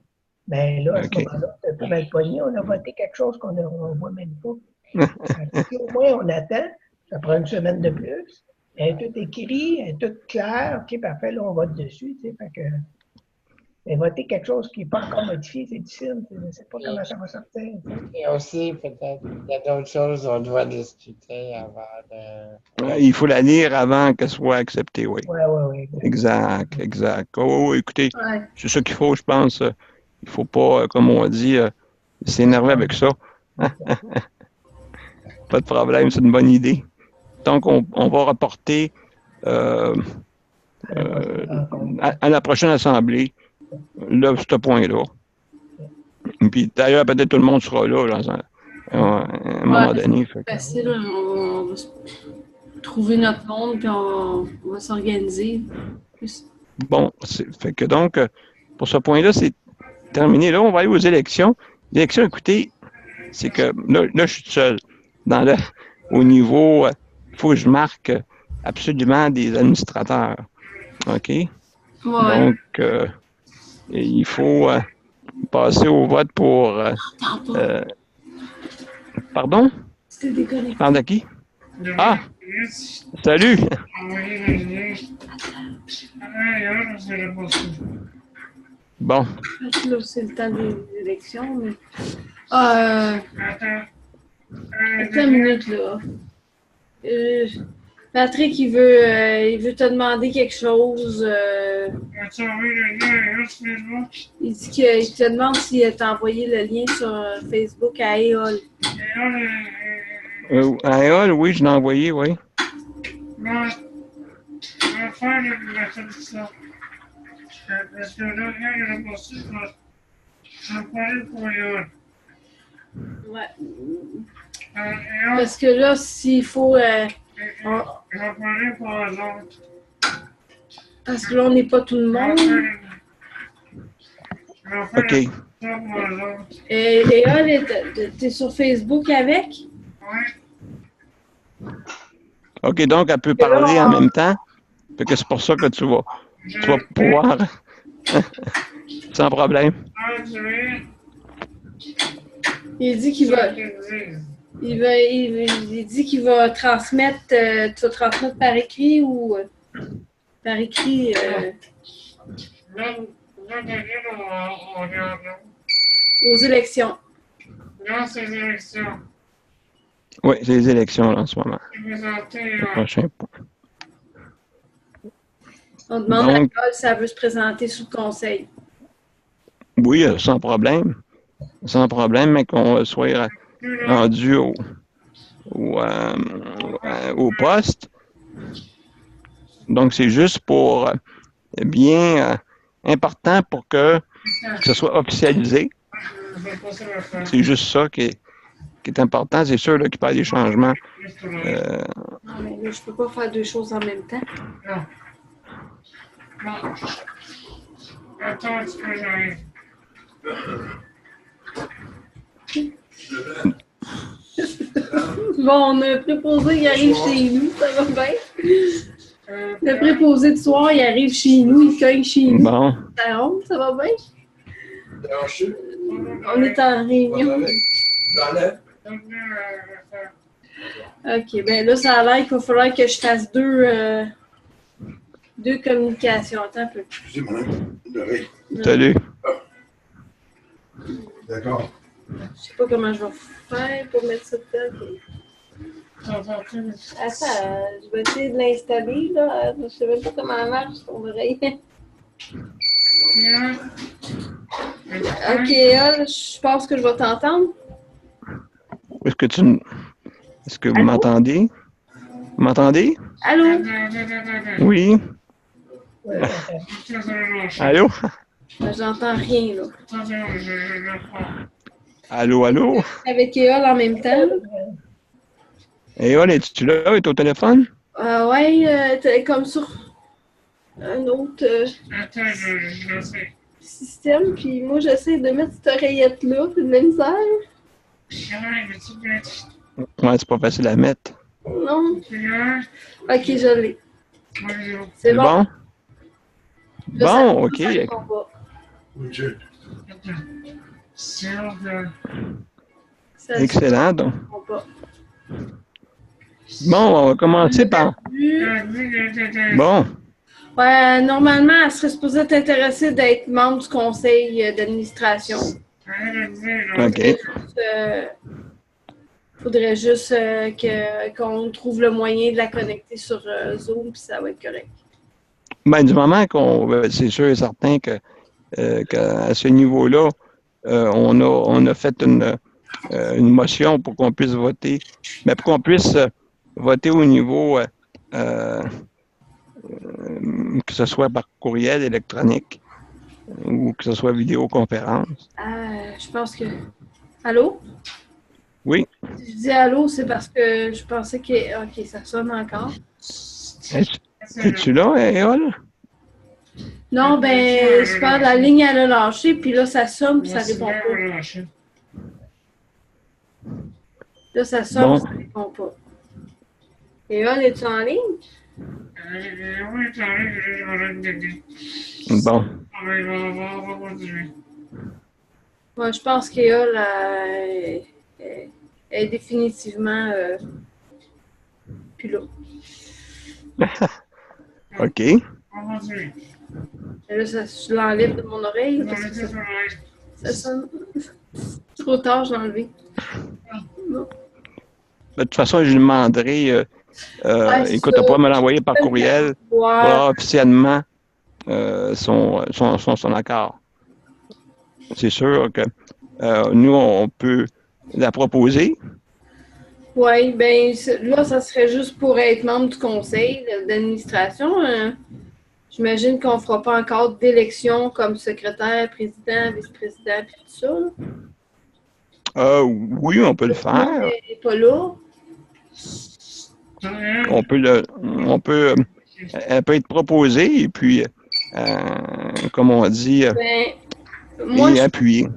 Ben là, à ce moment-là, c'est un peu mal pogné. On a voté quelque chose qu'on ne voit même pas. Si au moins on attend, ça prend une semaine de plus. Elle est tout écrit, elle est tout claire. OK, parfait, là, on vote dessus. Fait que, mais voter quelque chose qui n'est pas encore modifié, c'est difficile. Je ne sais pas comment ça va sortir. Et aussi, peut-être, il y a d'autres choses qu'on doit discuter avant de... Il faut la lire avant qu'elle soit acceptée, oui. Oui. Exact. Oh, écoutez, c'est ça qu'il faut, je pense. Il ne faut pas, comme on dit, s'énerver avec ça. Pas de problème, c'est une bonne idée. Donc, on va reporter à la prochaine assemblée, là, ce point-là. Puis d'ailleurs, peut-être tout le monde sera là, à un moment donné. C'est facile, on va trouver notre monde, puis on va s'organiser. Bon, fait que donc, pour ce point-là, c'est terminé. Là, on va aller aux élections. Les élections, écoutez, c'est que là, je suis seul. Au niveau, il faut que je marque absolument des administrateurs. OK? Ouais. Donc, il faut passer au vote pour... pardon? Tu parles de qui? Ah! Salut! Bon. Là, c'est le temps des élections, mais... Attends une minute, là. Patrick, il veut te demander quelque chose. Il dit qu'il te demande s'il t'a envoyé le lien sur Facebook à EOL. À EOL, oui, je l'ai envoyé, oui. faire la solution. Parce que là, il y a la possible, je vais parler pour Yol. Ouais. Yol, Parce que là, s'il faut. je vais parler pour l'autre. Parce que là, on n'est pas tout le monde. Je vais faire OK. la solution pour l'autre. Et là, t'es sur Facebook avec? Oui. OK, donc elle peut parler en même temps. Fait que c'est pour ça que tu vas pouvoir sans problème. Il dit qu'il va. Il dit qu'il va transmettre. Tu vas transmettre par écrit ou par écrit aux élections. Là, c'est les élections. Oui, c'est les élections là, en ce moment. Je vais présenter Le prochain point. On demande à Donc- l'école si elle veut se présenter sous le conseil. Oui, sans problème. Sans problème, mais qu'on soit rendu au poste. Donc, c'est juste pour bien important pour que ce soit officialisé. C'est juste ça qui est important. C'est sûr là, qu'il peut y avoir des changements. Non, mais là, je peux pas faire deux choses en même temps. Non. Non. Attends un petit peu, j'arrive. Bon, on a un préposé qui arrive chez nous, ça va bien. Le préposé de soir, il arrive chez nous, il cogne chez nous. Bon, Ça va bien? On est en réunion. OK, ben là, ça a l'air qu'il va falloir que je fasse deux communications. Attends un peu. Excusez, madame, une oreille. salut. D'accord. Je sais pas comment je vais faire pour mettre ça dedans. Attends, je vais essayer de l'installer, là. Je sais même pas comment elle marche, ton oreille. OK, là, je pense que je vais t'entendre. Est-ce que vous Allô? m'entendez? Vous m'entendez? Allô? Oui. Ouais, Allô? Ben, j'entends rien, là. Allô, allô? Avec Eol en même temps. Et Ol, es-tu là? Es-tu au téléphone? Ouais, t'es comme sur un autre Attends, je sais. système, puis moi, j'essaie de mettre cette oreillette-là, puis de la misère. Ouais, mais tu peux. Ouais, c'est pas facile à mettre. Non? Tu vois? OK, je l'ai. Bonjour. C'est bon. Bon? Là, ça- Bon, OK. ça répond pas. Oui, monsieur. Attends. C'est que. Ça Excellent. Donc. répond pas. Bon, on va commencer par... Bon, Ouais, normalement, elle serait supposée être intéressée d'être membre du conseil d'administration. OK. Faudrait juste qu'on trouve le moyen de la connecter sur Zoom, puis ça va être correct. Ben, du moment c'est sûr et certain qu'à ce niveau-là, on a fait une motion pour qu'on puisse voter, mais pour qu'on puisse voter au niveau que ce soit par courriel électronique ou que ce soit vidéoconférence. Je pense que... Allô? Oui. Si je dis allô, c'est parce que je pensais que... OK, ça sonne encore. Es-tu là, Éole? Non, ben, je parle, la ligne, elle a lâché, puis là, ça sonne, puis ça répond pas. Là, ça sonne, Bon. ça répond pas. Et là, es-tu en ligne? Oui, t'arrives, je vais t'aider. Bon. On va continuer. Moi, je pense qu'Eol est définitivement plus là. OK. On va continuer. Et là, je l'enlève de mon oreille On parce va que laisser ça, sur l'oreille. ça sonne trop tard, je l'ai enlevé. Non. De toute façon, je lui demanderai, c'est écoute, ça. tu pas me l'envoyer par courriel pour Ouais. avoir officiellement son accord. C'est sûr que nous, on peut la proposer, Oui, bien là, ça serait juste pour être membre du conseil d'administration. J'imagine qu'on ne fera pas encore d'élection comme secrétaire, président, vice-président, puis tout ça. Oui, on peut le Tout le monde faire. n'est pas là. Elle peut être proposée et puis, comme on dit, Ben, moi, et appuyée.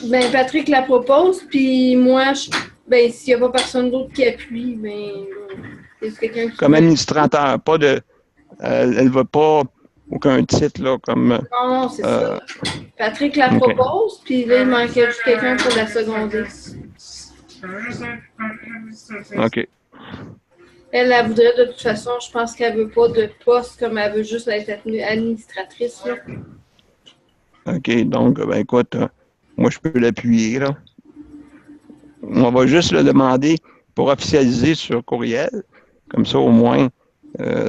ben, Patrick la propose, puis moi, ben, s'il n'y a pas personne d'autre qui appuie, ben, c'est quelqu'un qui Comme veut. administrateur, pas de. Elle ne veut pas aucun titre, là, comme. Non, c'est ça. Patrick la OK. propose, puis là, il manquait juste quelqu'un pour la seconder. OK. Elle voudrait de toute façon, je pense qu'elle veut pas de poste comme elle veut juste être administratrice. Là. OK. Donc, ben, écoute, moi, je peux l'appuyer, là. On va juste le demander pour officialiser sur courriel. Comme ça, au moins,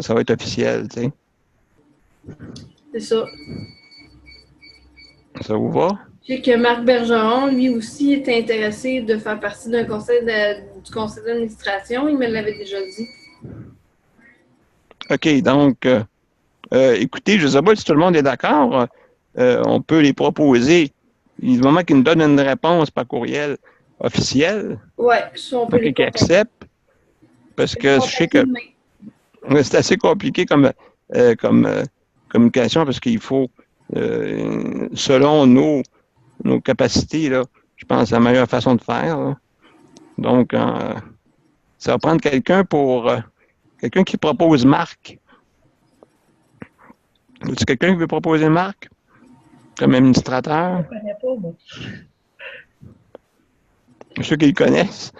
ça va être officiel, tu sais. C'est ça. Ça vous va? Je sais que Marc Bergeron, lui aussi, est intéressé de faire partie du conseil d'administration. Il me l'avait déjà dit. OK. Donc, écoutez, je ne sais pas si tout le monde est d'accord. On peut les proposer. Du moment qu'ils nous donnent une réponse par courriel officielle, Ouais, ça, on peut les qu'ils acceptent, parce que je sais que c'est assez compliqué comme communication, parce qu'il faut, selon nos capacités, là, je pense, la meilleure façon de faire. Là. Donc, ça va prendre quelqu'un quelqu'un qui propose Marc. Est-ce quelqu'un qui veut proposer Marc comme administrateur? Je ne connais pas, moi. Ceux qui le connaissent.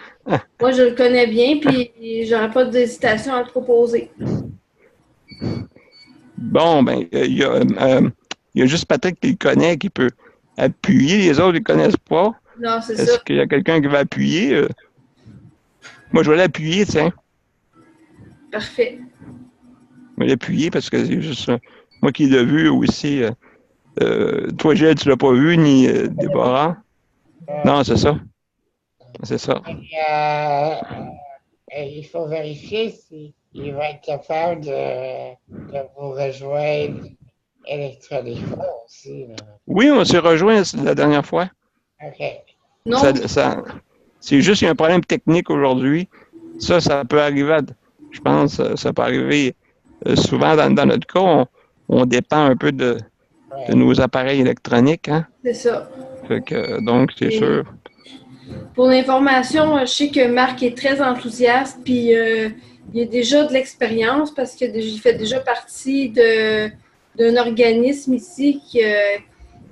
Moi, je le connais bien, puis j'aurais pas d'hésitation à le proposer. Bon, ben, il y a juste Patrick qui le connaît, qui peut appuyer. Les autres, ils ne connaissent pas. Non, c'est ça. Est-ce qu'il y a quelqu'un qui va appuyer? Moi, je vais l'appuyer, tiens. Parfait. Je vais l'appuyer parce que c'est juste moi qui l'ai vu aussi. Toi, Gilles, tu ne l'as pas vu, ni Déborah? Non, c'est ça. C'est ça. Il faut vérifier s'il va être capable de vous rejoindre électroniquement aussi. Là. Oui, on s'est rejoint la dernière fois. OK. Non, C'est juste qu'il y a un problème technique aujourd'hui. Ça peut arriver, je pense, ça peut arriver souvent dans notre cas. On dépend un peu de nos appareils électroniques. Hein? c'est ça. Fait que, donc, c'est sûr. Pour l'information, je sais que Marc est très enthousiaste, puis il a déjà de l'expérience parce qu'il fait déjà partie d'un organisme ici qui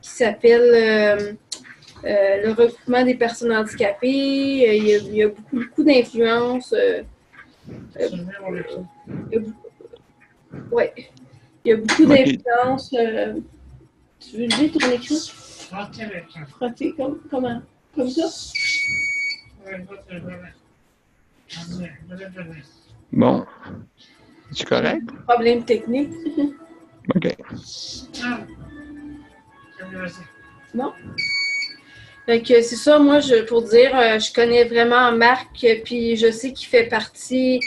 s'appelle le regroupement des personnes handicapées. Il y a beaucoup d'influence. Oui, il y a beaucoup d'influence. Tu veux le dire, ton écrit? Frotter, comment? Comme ça? Bon. C'est correct? Problème technique. OK. Non? Fait que c'est ça, moi, pour dire, je connais vraiment Marc, puis je sais qu'il fait partie,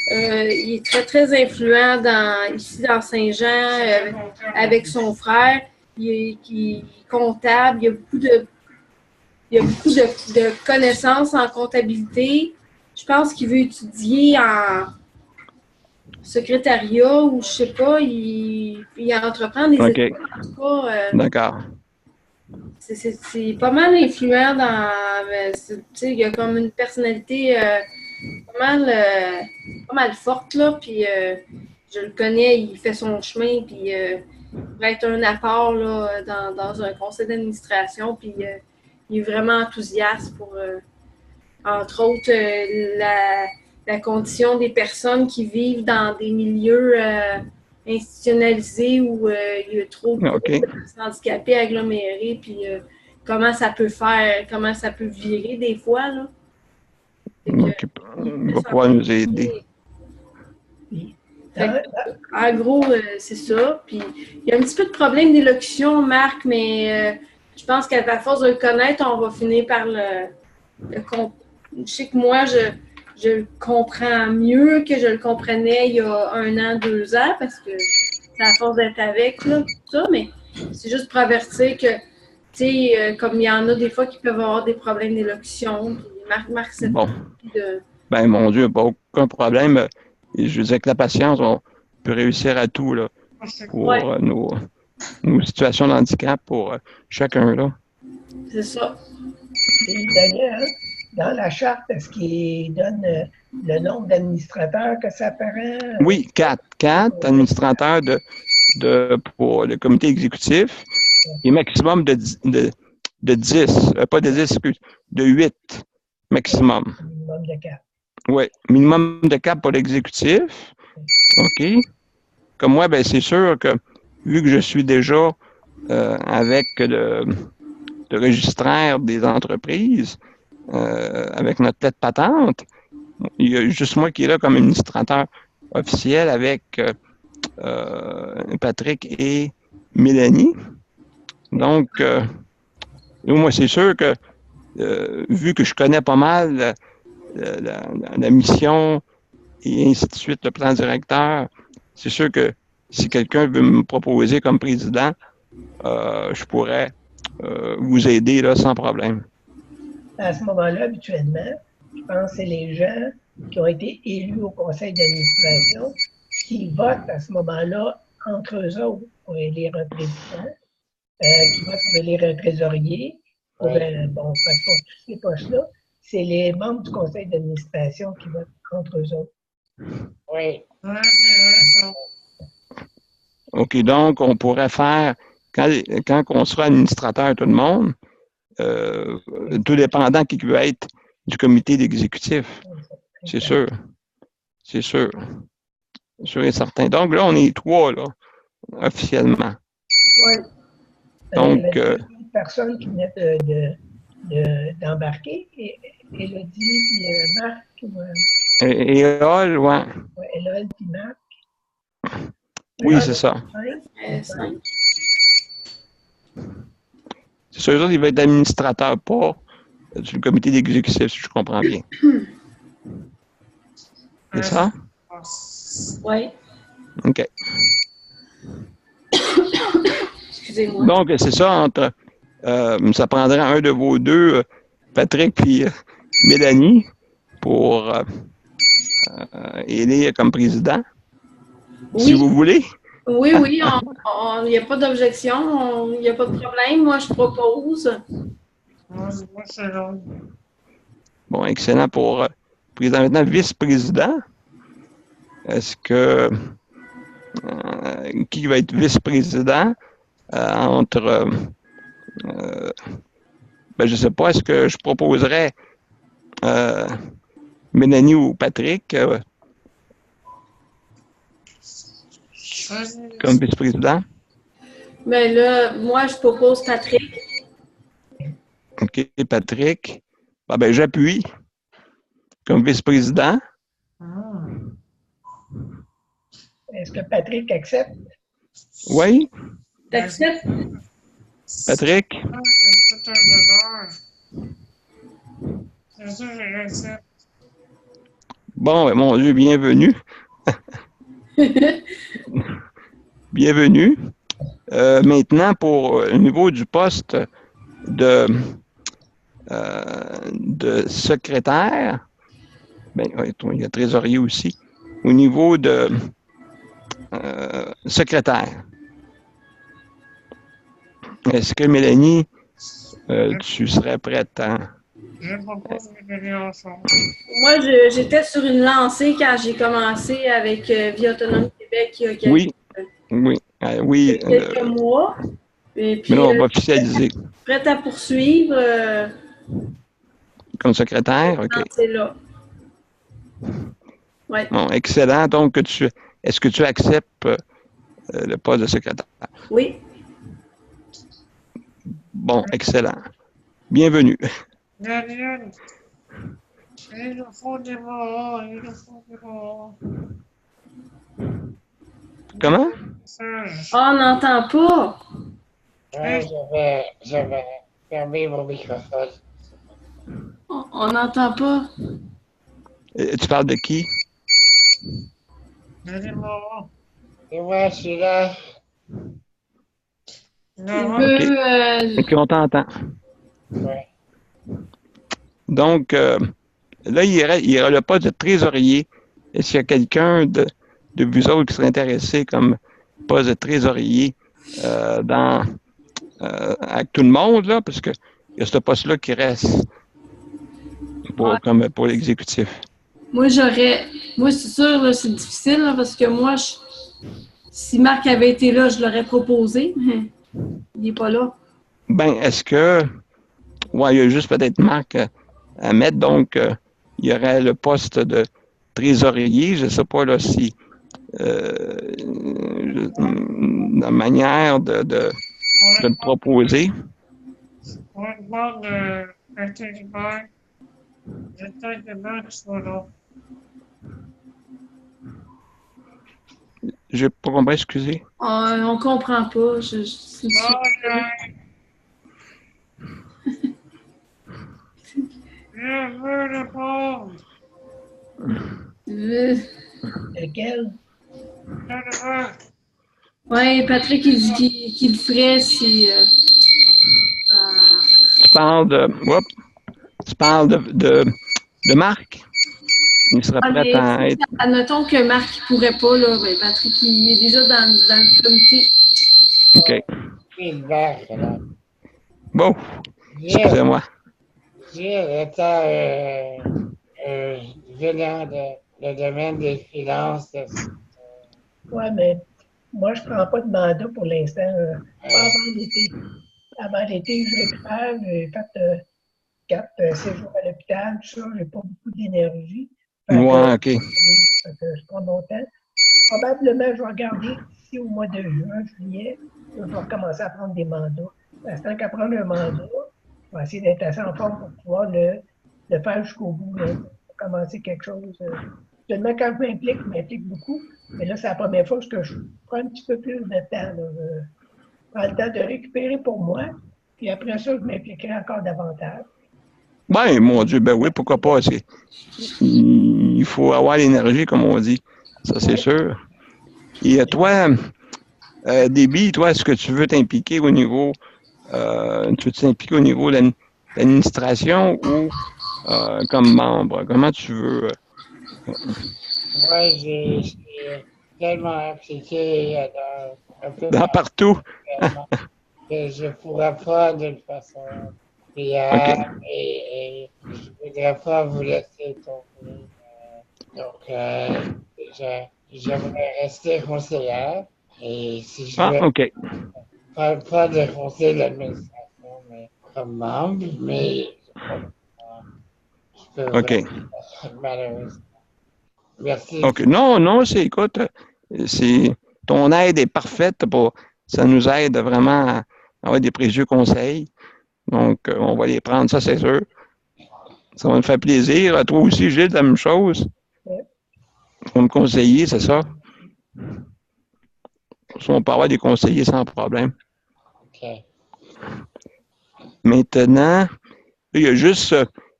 il est très, très influent ici dans Saint-Jean, avec son frère. Il est comptable, il y a beaucoup de connaissances en comptabilité. Je pense qu'il veut étudier en secrétariat ou je sais pas, il entreprend des études. En tout cas, d'accord. C'est pas mal influent dans. Tu sais, il y a comme une personnalité pas mal forte, là. Puis je le connais, il fait son chemin, puis il pourrait être un apport là, dans un conseil d'administration. Puis il est vraiment enthousiaste pour, entre autres, la condition des personnes qui vivent dans des milieux institutionnalisés où il y a trop de personnes handicapées agglomérées, puis comment ça peut virer des fois. Là. Il va pouvoir nous aider. En gros, c'est ça. Puis il y a un petit peu de problème d'élocution, Marc, mais je pense qu'à force de le connaître, on va finir par le je sais que moi, je le comprends mieux que je le comprenais il y a 1 an, 2 ans, parce que c'est à force d'être avec, là, tout ça, mais c'est juste pour avertir que, tu sais, comme il y en a des fois qui peuvent avoir des problèmes d'élocution, puis Marc cette Bon. de... Ben, mon Dieu, pas aucun problème. Et je veux dire, avec la patience, on peut réussir à tout, là, pour Ouais. nos situations de handicap, pour chacun, là. C'est ça. Et d'ailleurs, dans la charte, est-ce qu'il donne le nombre d'administrateurs que ça prend? Oui, 4. 4 administrateurs pour le comité exécutif et maximum de 10, pas de 10, excuse, de 8 maximum. Minimum de 4. Oui, minimum de 4 pour l'exécutif. OK. Comme moi, ben c'est sûr que vu que je suis déjà avec le registraire des entreprises, avec notre tête patente, il y a juste moi qui est là comme administrateur officiel avec Patrick et Mélanie. Donc, moi, c'est sûr que, vu que je connais pas mal la mission et ainsi de suite, le plan directeur, c'est sûr que si quelqu'un veut me proposer comme président, je pourrais vous aider là, sans problème. À ce moment-là, habituellement, je pense que c'est les gens qui ont été élus au conseil d'administration qui votent à ce moment-là entre eux autres pour élire un président, qui votent pour élire un trésorier. Pour, bon, pour tous ces postes-là, c'est les membres du conseil d'administration qui votent entre eux autres. Oui. Ouais, c'est vrai, ça. OK, donc on pourrait faire, quand on sera administrateur tout le monde, tout dépendant qui veut être du comité d'exécutif. C'est sûr. C'est sûr. Sûr et certain. Donc là, on est 3, là, officiellement. Oui. Donc, il y avait 2 personnes qui venaient d'embarquer, Élodie puis Marc. et Hall, ouais. Ouais, Élodie puis Marc. Oui, c'est ça. 5. C'est sûr, eux autres, ils vont être administrateurs, pas du comité d'exécutif, si je comprends bien. C'est ça? Oui. OK. Excusez-moi. Donc, c'est ça, entre ça prendrait un de vos deux, Patrick puis Mélanie, pour élire comme président, si vous voulez. Oui, oui, il n'y a pas d'objection, il n'y a pas de problème. Moi, je propose. Moi, c'est long. Bon, excellent pour président. Maintenant, vice-président. Est-ce que qui va être vice-président entre ben, je ne sais pas, est-ce que je proposerais Mélanie ou Patrick comme vice-président? Mais là, moi, je propose Patrick. OK, Patrick. Ah, ben, j'appuie comme vice-président. Est-ce que Patrick accepte? Oui, T'acceptes? Patrick. Ah, c'est tout un devoir. C'est sûr, j'accepte. Bon, ben, mon Dieu, bienvenue. Bienvenue. Maintenant, pour le niveau du poste de secrétaire, ben, il y a trésorier aussi, au niveau de secrétaire. Est-ce que Mélanie, tu serais prête à... Je propose de venir ensemble. Moi, j'étais sur une lancée quand j'ai commencé avec Vie Autonome Québec il y a quelques mois. Et puis, mais là, on va officialiser. Prête à poursuivre. Comme secrétaire, OK. C'est là. Ouais. Bon, excellent. Donc, est-ce que tu acceptes le poste de secrétaire? Oui. Bon, excellent. Bienvenue. Daniel, il nous faut des mots, il nous faut des mots. Comment? On n'entend pas. Je vais fermer mon microphone. On n'entend pas. Tu parles de qui? Denis Moreau. Et moi, je suis là. Tu Non, veux... OK, on t'entend. Ouais. Donc, là, il y aurait le poste de trésorier. Est-ce qu'il y a quelqu'un de vous autres qui serait intéressé comme poste de trésorier avec tout le monde, là? Parce qu'il y a ce poste-là qui reste comme pour l'exécutif. Moi, Moi, c'est sûr, là, c'est difficile, là, parce que moi, si Marc avait été là, je l'aurais proposé. Mais il n'est pas là. Ben, est-ce que... Ouais, il y a juste peut-être Marc à mettre. Donc, il y aurait le poste de trésorier. Je ne sais pas là, si la manière de le proposer. pour une bande intérimaire, j'étais de Max Moreau. Je n'ai pas compris, excusez. On comprend pas. Je veux répondre. Lequel? Oui, Patrick, il dit qu'il le ferait si... Tu parles de Marc? Il serait prêt à être... Admettons que Marc ne pourrait pas, là, mais Patrick, il est déjà dans le comité. OK. Feedback, là. Bon, excusez-moi. Gilles étant venant le domaine des finances. Oui, mais moi, je ne prends pas de mandat pour l'instant. Pas avant l'été. Avant l'été, je récupère. J'ai fait 4 séjours à l'hôpital, tout ça. Je n'ai pas beaucoup d'énergie. Ouais, OK. Je prends mon temps. Probablement, je vais regarder ici au mois de juin, juillet. Je vais recommencer à prendre des mandats. Tant qu'à prendre un mandat, je vais essayer d'être assez en forme pour pouvoir le faire jusqu'au bout. Là, pour commencer quelque chose. Seulement quand je m'implique beaucoup. Mais là, c'est la première fois que je prends un petit peu plus de temps. Là. Je prends le temps de récupérer pour moi. Puis après ça, je m'impliquerai encore davantage. Ben, mon Dieu, ben oui, pourquoi pas. Il faut avoir l'énergie, comme on dit. Ça, c'est sûr. Et toi, Déby, toi, est-ce que tu veux t'impliquer au niveau... tu veux t'impliquer au niveau de l'administration ou comme membre? Comment tu veux? Moi, j'ai tellement impliqué un peu Partout. que je ne pourrais pas d'une façon fière et je ne voudrais pas vous laisser tomber. Donc, j'aimerais rester conseillère et si je veux, OK. pas de conseil d'administration, mais comme membre, mais je peux OK. malheureusement. Merci. OK. Non, écoute, ton aide est parfaite ça nous aide vraiment à avoir des précieux conseils. Donc, on va les prendre, ça, c'est sûr. Ça va me faire plaisir. À toi aussi, Gilles, la même chose. Ouais. Pour me conseiller, c'est ça. On peut avoir des conseillers sans problème. OK. Maintenant, il y a juste,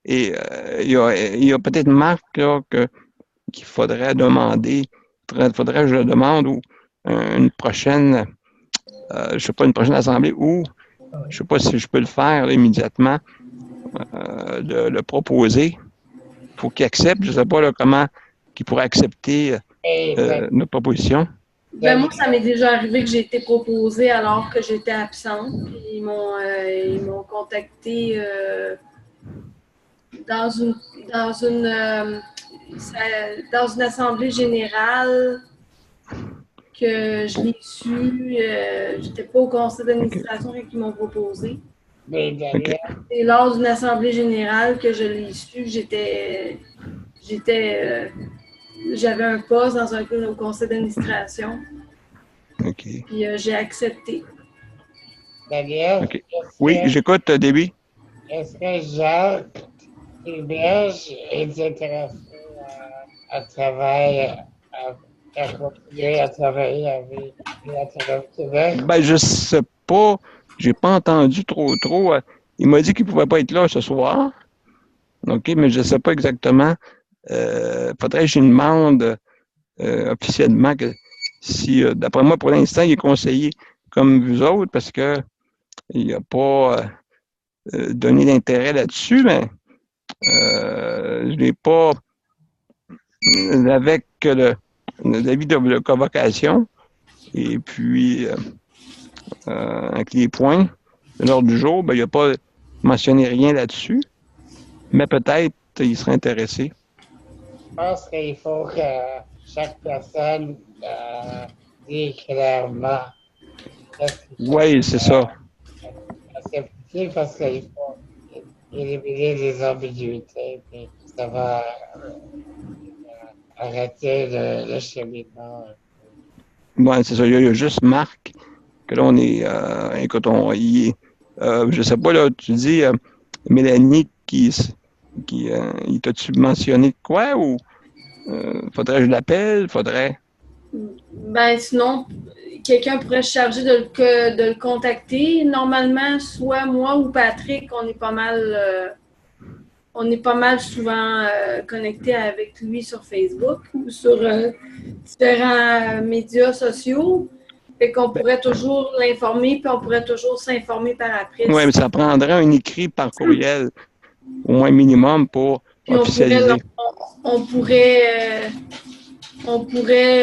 il y a peut-être Marc là, qu'il faudrait demander, faudrait que je le demande ou une prochaine, je sais pas, une prochaine assemblée ou, je sais pas si je peux le faire là, immédiatement, de le proposer. Il faut qu'il accepte, je sais pas là, comment qu'il pourrait accepter notre proposition. Ben, moi, ça m'est déjà arrivé que j'ai été proposée alors que j'étais absente. Puis ils m'ont contacté dans une assemblée générale que je l'ai su. J'étais pas au conseil d'administration quand ils m'ont proposé. Okay. C'est lors d'une assemblée générale que je l'ai su. J'avais un poste au conseil d'administration. OK. Puis j'ai accepté. Daniel, OK. Oui, j'écoute, Déby. Est-ce que Jacques Hébert est intéressé à travailler, à continuer à travailler avec la Télé-Québec? Ben, je sais pas. J'ai pas entendu trop. Il m'a dit qu'il pouvait pas être là ce soir. OK, mais je ne sais pas exactement. Faudrait que je lui demande officiellement que si, d'après moi, pour l'instant, il est conseillé comme vous autres parce que il n'a pas donné d'intérêt là-dessus, mais je ne l'ai pas avec l'avis de convocation et puis avec les points de l'ordre du jour, ben, il n'a pas mentionné rien là-dessus, mais peut-être il serait intéressé. Je pense qu'il faut que chaque personne dise clairement qu'est-ce qu'il faut Oui, c'est ça. accepter parce qu'il faut éliminer les ambiguïtés, puis ça va arrêter le cheminement. Ouais, c'est ça. Il y a juste Marc, que là, on est. Écoute, je sais pas, là, tu dis Mélanie il t'a-tu mentionné de quoi ou faudrait que je l'appelle? Faudrait. Ben, sinon, quelqu'un pourrait se charger de le contacter. Normalement, soit moi ou Patrick, on est pas mal souvent connectés avec lui sur Facebook ou sur différents médias sociaux. Fait qu'on pourrait toujours l'informer, puis on pourrait toujours s'informer par après. Oui, mais ça prendrait un écrit par courriel, au moins minimum, pour Puis officialiser. on pourrait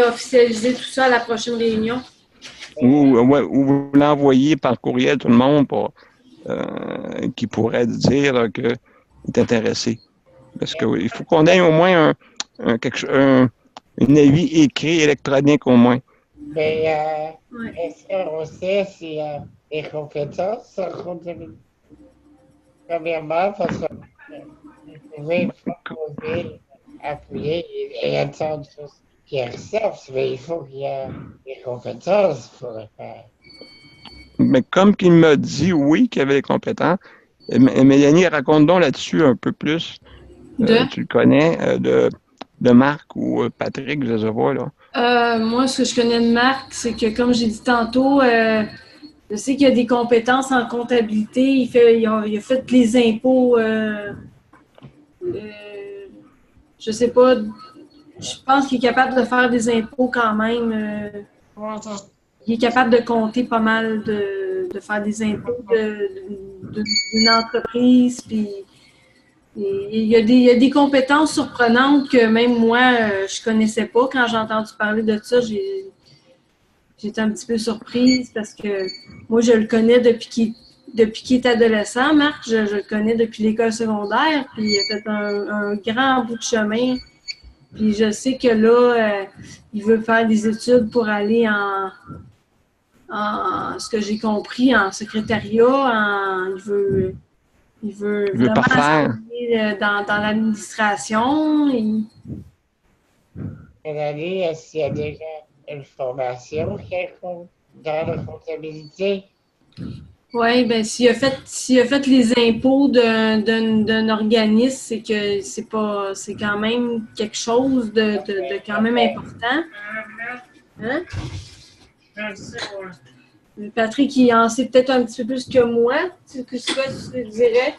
officialiser tout ça à la prochaine réunion. Ou vous l'envoyez par courriel, tout le monde, qui pourrait dire qu'il est intéressé. Parce qu'il faut qu'on ait au moins un avis écrit électronique au moins. Mais est-ce qu'on sait s'il y a des compétences en comptabilité? Premièrement, parce que vous pouvez proposer, appuyer et attendre qu'ils reçoivent, mais il faut qu'il y ait des compétences pour le faire. Mais comme qu'il m'a dit oui, qu'il avait les compétences, Mélanie, raconte donc là-dessus un peu plus. Tu le connais, de Marc ou Patrick, je ne sais pas, là. Moi, ce que je connais de Marc, c'est que, comme j'ai dit tantôt, je sais qu'il a des compétences en comptabilité. Il a fait les impôts. Je sais pas. Je pense qu'il est capable de faire des impôts quand même. Il est capable de compter pas mal, de faire des impôts d'une entreprise. Puis, il y a des compétences surprenantes que même moi, je connaissais pas. Quand j'ai entendu parler de ça, j'étais un petit peu surprise parce que moi, je le connais depuis qu'il est adolescent, Marc. Je le connais depuis l'école secondaire. Puis il a fait un grand bout de chemin. Puis je sais que là, il veut faire des études pour aller en ce que j'ai compris, en secrétariat. Il veut vraiment s'enligner dans l'administration. Mélanie, est-ce qu'il y a déjà une formation quelconque dans la comptabilité? Oui, bien, s'il a fait les impôts d'un organisme, c'est que c'est quand même quelque chose de quand même important. Hein? Patrick, il en sait peut-être un petit peu plus que moi. Tu dirais?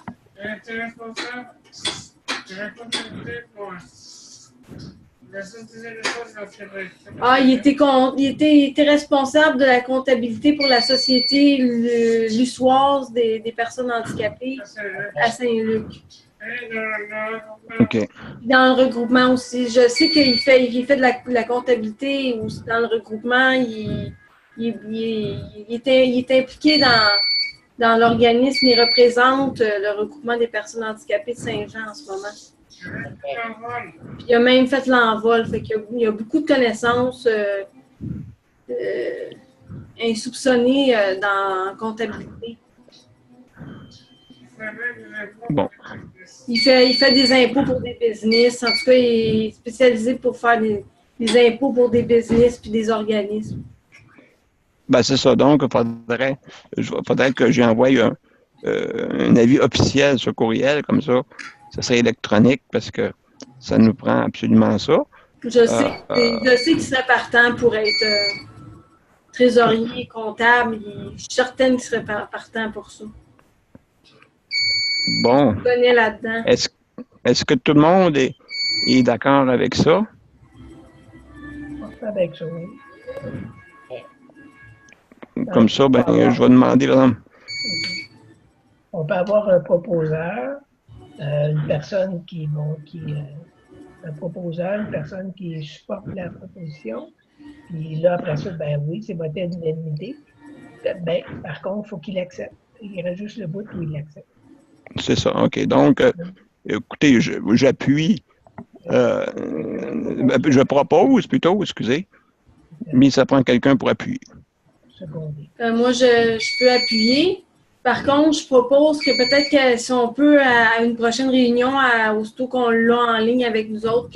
Ah, il était responsable de la comptabilité pour la société Lussoise des personnes handicapées à Saint-Luc. OK. Dans le regroupement aussi. Je sais qu'il fait de la comptabilité ou dans le regroupement. Il est impliqué dans l'organisme. Il représente le regroupement des personnes handicapées de Saint-Jean en ce moment. Puis il a même fait l'envol. Fait qu'il y a beaucoup de connaissances insoupçonnées dans la comptabilité. Bon. Il fait des impôts pour des business. En tout cas, il est spécialisé pour faire des impôts pour des business puis des organismes. Ben, c'est ça. Donc, il faudrait que j'envoie un avis officiel sur courriel, comme ça. Ça serait électronique parce que ça nous prend absolument ça. Je sais qu'il serait partant pour être trésorier, comptable. Je suis certaine qu'il serait partant pour ça. Bon. Je connais là-dedans. Est-ce que tout le monde est d'accord avec ça? On fait avec ça, oui. Comme ça, ben, je vais demander, par exemple, On peut avoir un proposeur, une personne un proposeur, une personne qui supporte la proposition. Puis là, après ça, ben oui, c'est voté à l'unanimité. Ben, par contre, il faut qu'il accepte. Il reste juste le bout où il l'accepte. c'est ça. OK. Donc, écoutez, j'appuie. Je propose plutôt, excusez. Mais ça prend quelqu'un pour appuyer. Secondé. Moi, je peux appuyer. Par contre, je propose que peut-être que si on peut, à une prochaine réunion, aussitôt qu'on l'a en ligne avec nous autres,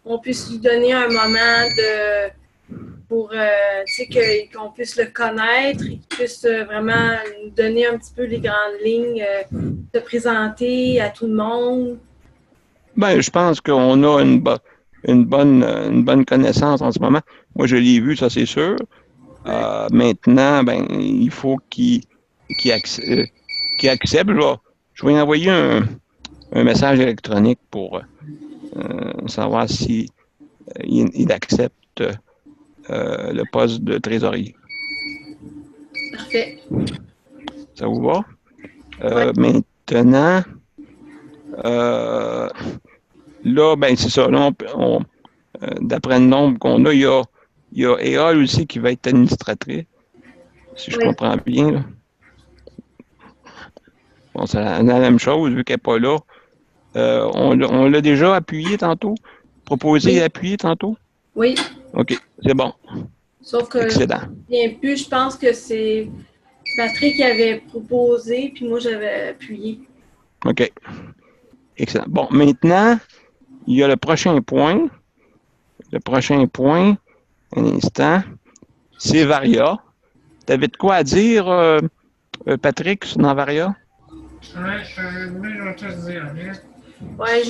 qu'on puisse lui donner un moment pour qu'on puisse le connaître et qu'il puisse vraiment nous donner un petit peu les grandes lignes, se présenter à tout le monde. Ben, je pense qu'on a une bonne connaissance en ce moment. Moi, je l'ai vu, ça c'est sûr. Maintenant, ben, il faut qu'il accepte. Je vais lui envoyer un message électronique pour savoir si il accepte le poste de trésorier. Parfait. Ça vous va? Ouais. Maintenant, là, ben c'est ça. Là, d'après le nombre qu'on a, il y a Éole aussi qui va être administratrice, si je comprends bien. Là. Bon, c'est la même chose, vu qu'elle n'est pas là. On l'a déjà appuyé tantôt? Proposé et appuyé tantôt? Oui. OK, c'est bon. Sauf que excellent. Je pense que c'est Patrick qui avait proposé, puis moi j'avais appuyé. OK. Excellent. Bon, maintenant, il y a le prochain point. Le prochain point, un instant, c'est Varia. Tu avais de quoi à dire, Patrick, sur Varia? Oui, je vais te dire. Oui,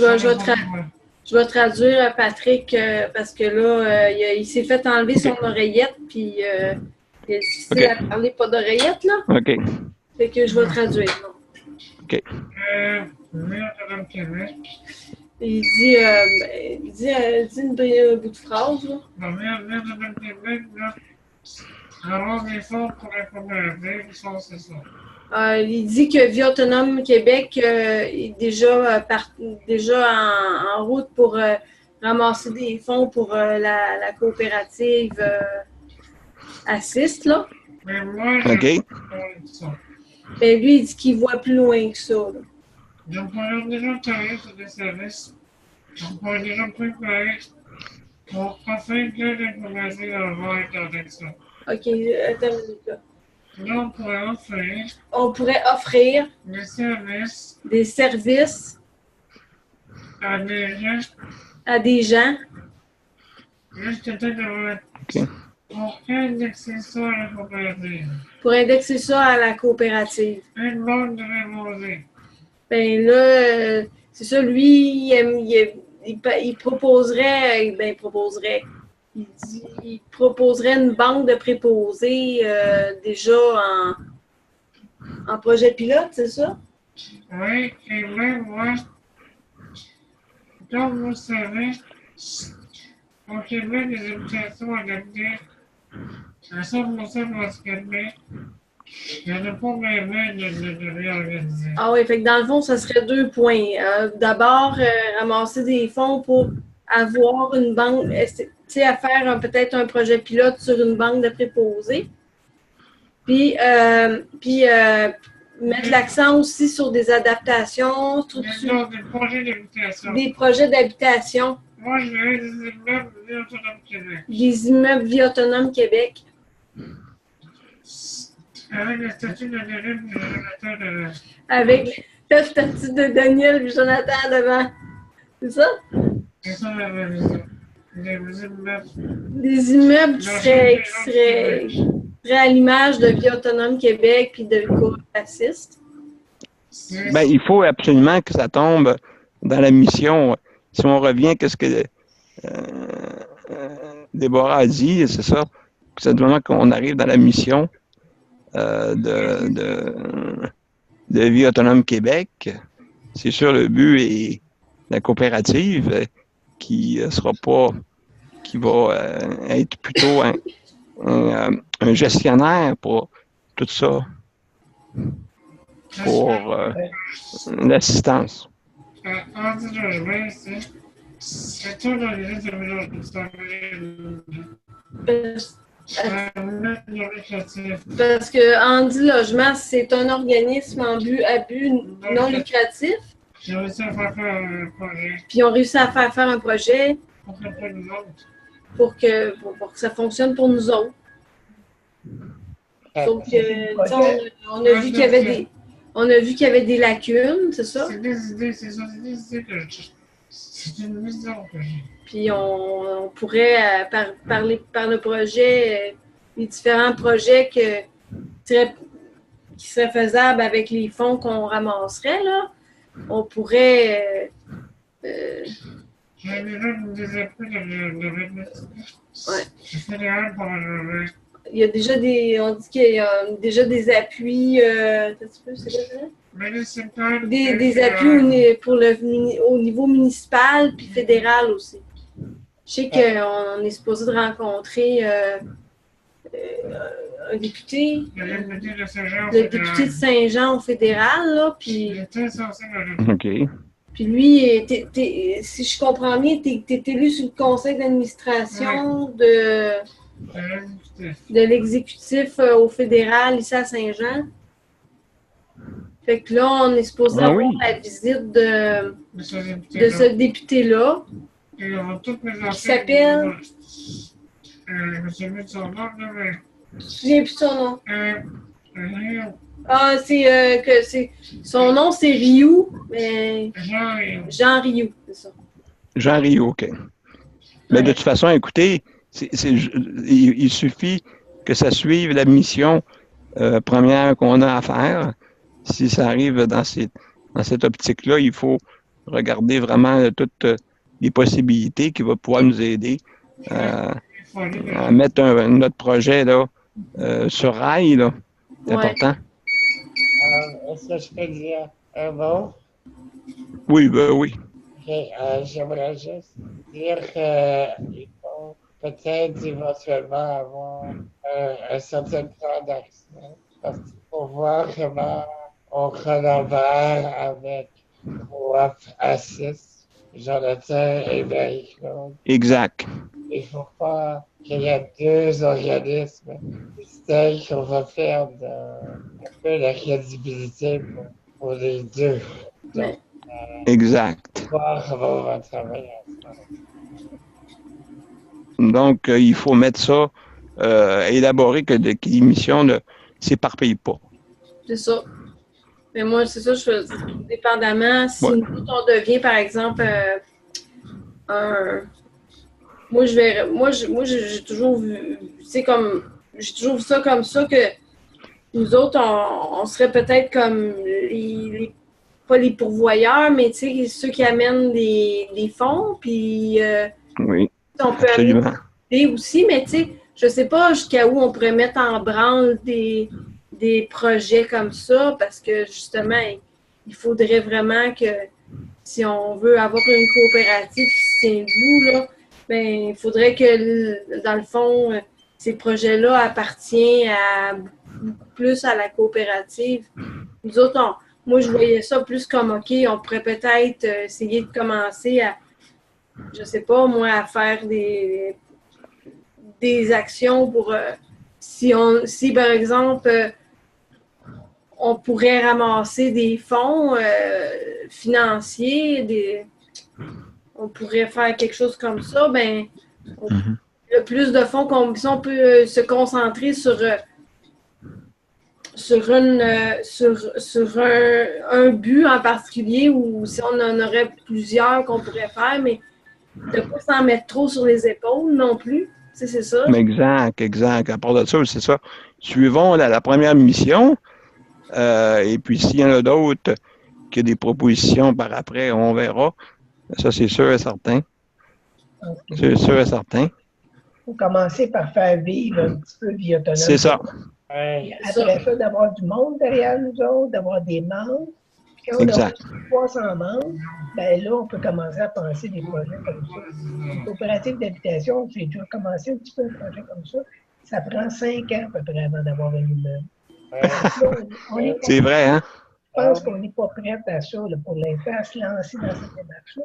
je vais traduire Patrick parce que là, il s'est fait enlever son oreillette, puis il est difficile à parler, pas d'oreillette, là. OK. Fait que je vais traduire. OK. Madame Québec. Il dit un bout de phrase, là. Madame Québec, là, avoir des fonds pour la coopérative, c'est ça. Il dit que Vie Autonome Québec est déjà en route pour ramasser des fonds pour la coopérative Assist, là. Mais moi, OK. Mais lui, il dit qu'il voit plus loin que ça, là. Donc, on a déjà travaillé sur des services. Donc, on a déjà préparé pour afin que la coopérative va être avec ça. OK, attends une minute, là. Là, on pourrait offrir des services à des gens OK. pour indexer ça à la coopérative. Pour indexer ça à la coopérative. Une banque de réposés. Ben là, c'est ça, lui, il proposerait, il proposerait une banque de préposés déjà en projet pilote, c'est ça? Oui, et même moi, comme vous savez, au Québec, les habitations adaptées à 100% pour se calmer. Il n'y en a pas même de réorganiser. Ah oui, fait que dans le fond, ça serait 2 points. D'abord, ramasser des fonds pour avoir une banque, tu sais, à faire peut-être un projet pilote sur une banque de préposés. Puis mettre l'accent aussi sur des adaptations. Des projets d'habitation. Moi, je dirais des immeubles Vie Autonome Québec. Des immeubles Vie Autonome Québec. Avec le statut de Daniel et Jonathan devant. Avec le statut de Daniel et Jonathan devant. C'est ça? C'est ça la révision. Des immeubles qui seraient à l'image de Vie Autonome Québec puis de Coop Assist. Ben, il faut absolument que ça tombe dans la mission. Si on revient, qu'est-ce que Déborah a dit, c'est ça, c'est vraiment qu'on arrive dans la mission de Vie Autonome Québec. C'est sûr, le but la coopérative qui sera pas, qui va être plutôt un gestionnaire pour tout ça, pour l'assistance. Andy Logement, c'est tout l'organisme Parce que Andy Logement, c'est un organisme à but non lucratif. J'ai réussi à faire un projet. Puis ils ont réussi à faire un projet pour que ça fonctionne pour nous autres. Donc, on a vu qu'il y avait des... On a vu qu'il y avait des lacunes, c'est ça? C'est des idées, c'est ça, c'est des idées que c'est une vision que j'ai. Puis on pourrait, par le projet, les différents projets qui seraient faisables avec les fonds qu'on ramasserait, là, on pourrait... J'ai déjà des appuis de Ouais. Je fais des rêves pour le Il y a déjà on dit qu'il y a déjà des appuis, des appuis au niveau municipal puis fédéral aussi. Je sais qu'on est supposé de rencontrer un député, le député de Saint-Jean au fédéral, là, puis OK. puis lui, si je comprends bien, t'es élu sur le conseil d'administration de l'exécutif au fédéral ici à Saint-Jean. Fait que là, on est supposé avoir la visite de ce député-là. Qui s'appelle... Je me souviens de son nom, mais... Je me souviens plus de son nom. Ryu. Ah, son nom, c'est Ryu, mais... Jean Ryu, c'est ça. Jean Ryu, OK. Mais de toute façon, écoutez, il suffit que ça suive la mission première qu'on a à faire. Si ça arrive dans cette optique-là, il faut regarder vraiment toutes les possibilités qui vont pouvoir nous aider à mettre notre projet là, sur rail. Là. C'est important. Est-ce que je peux dire un mot? Oui, ben oui. Okay, j'aimerais juste dire qu'il faut peut-être éventuellement avoir un certain plan d'action parce qu'il faut voir comment on collabore avec Coop Assist, Jonathan et Marie-Claude. Exact. Il ne faut pas qu'il y ait deux organismes distincts qu'on va faire un peu la crédibilité pour les deux. Donc, exact. voir comment on va travailler ensemble. Donc, il faut mettre ça, élaborer que l'émission ne s'éparpille pas. C'est ça. Mais moi, c'est ça, je fais dépendamment. Si nous, on devient, par exemple, Moi, j'ai toujours vu, j'ai toujours vu ça comme ça, que nous autres, on serait peut-être comme pas les pourvoyeurs, mais tu sais, ceux qui amènent des fonds, puis oui, on peut absolument. amener aussi, mais tu sais, je sais pas jusqu'à où on pourrait mettre en branle des projets comme ça, parce que justement, il faudrait vraiment que si on veut avoir une coopérative qui se tient debout, là, ben, il faudrait que, dans le fond, ces projets-là appartiennent beaucoup plus à la coopérative. Nous autres, moi, je voyais ça plus comme, OK, on pourrait peut-être essayer de commencer à, je sais pas, moi, à faire des actions pour, si par exemple, on pourrait ramasser des fonds financiers, on pourrait faire quelque chose comme ça, ben, le plus de fonds si on peut se concentrer sur un but en particulier, ou si on en aurait plusieurs qu'on pourrait faire, mais de ne pas s'en mettre trop sur les épaules non plus. Tu sais, c'est ça. Exact. À part de ça, c'est ça. Suivons la première mission. Et puis, s'il y en a d'autres qui ont des propositions par après, on verra. Ça, c'est sûr et certain. Okay. C'est sûr et certain. Il faut commencer par faire vivre un petit peu Vie Autonome. C'est ça. Et après ça, d'avoir du monde derrière nous autres, d'avoir des membres, puis Quand on Exact. a 300 membres, ben là, on peut commencer à penser des projets comme ça. Une coopérative d'habitation, j'ai déjà commencé un petit peu un projet comme ça. Ça prend 5 ans à peu près avant d'avoir un immeuble. Là, on est pas- C'est vrai, hein? je pense qu'on n'est pas prêt à ça là, pour l'instant, à se lancer dans cette démarche-là.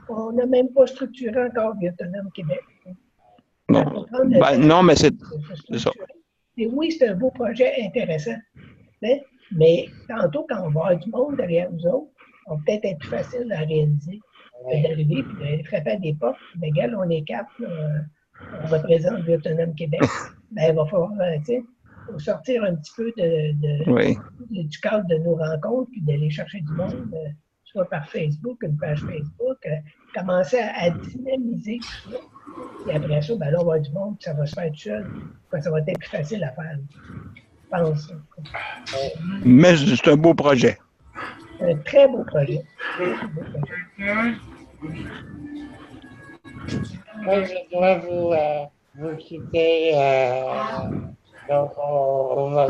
On n'a même pas structuré encore Vie Autonome Québec. Ça Non. peut prendre le Ben, temps non, mais c'est de se c'est ça. structurer. Et oui, c'est un beau projet intéressant. Hein? Mais tantôt, quand on va avoir du monde derrière nous autres, on va peut-être être plus facile à réaliser que d'arriver et d'aller frapper à des portes. Mais regarde, on est quatre, là, on représente Vie Autonome Québec. Ben, il va falloir faut sortir un petit peu Oui. du cadre de nos rencontres, puis d'aller chercher du monde, soit par Facebook, une page Facebook, commencer à dynamiser tout ça. Et après ça, ben là, on va avoir du monde, puis ça va se faire tout seul. Ça va être plus facile à faire. Je pense. Mais c'est un beau projet. Un très beau projet. Très beau projet. Moi, je dois vous quitter. Donc, on va.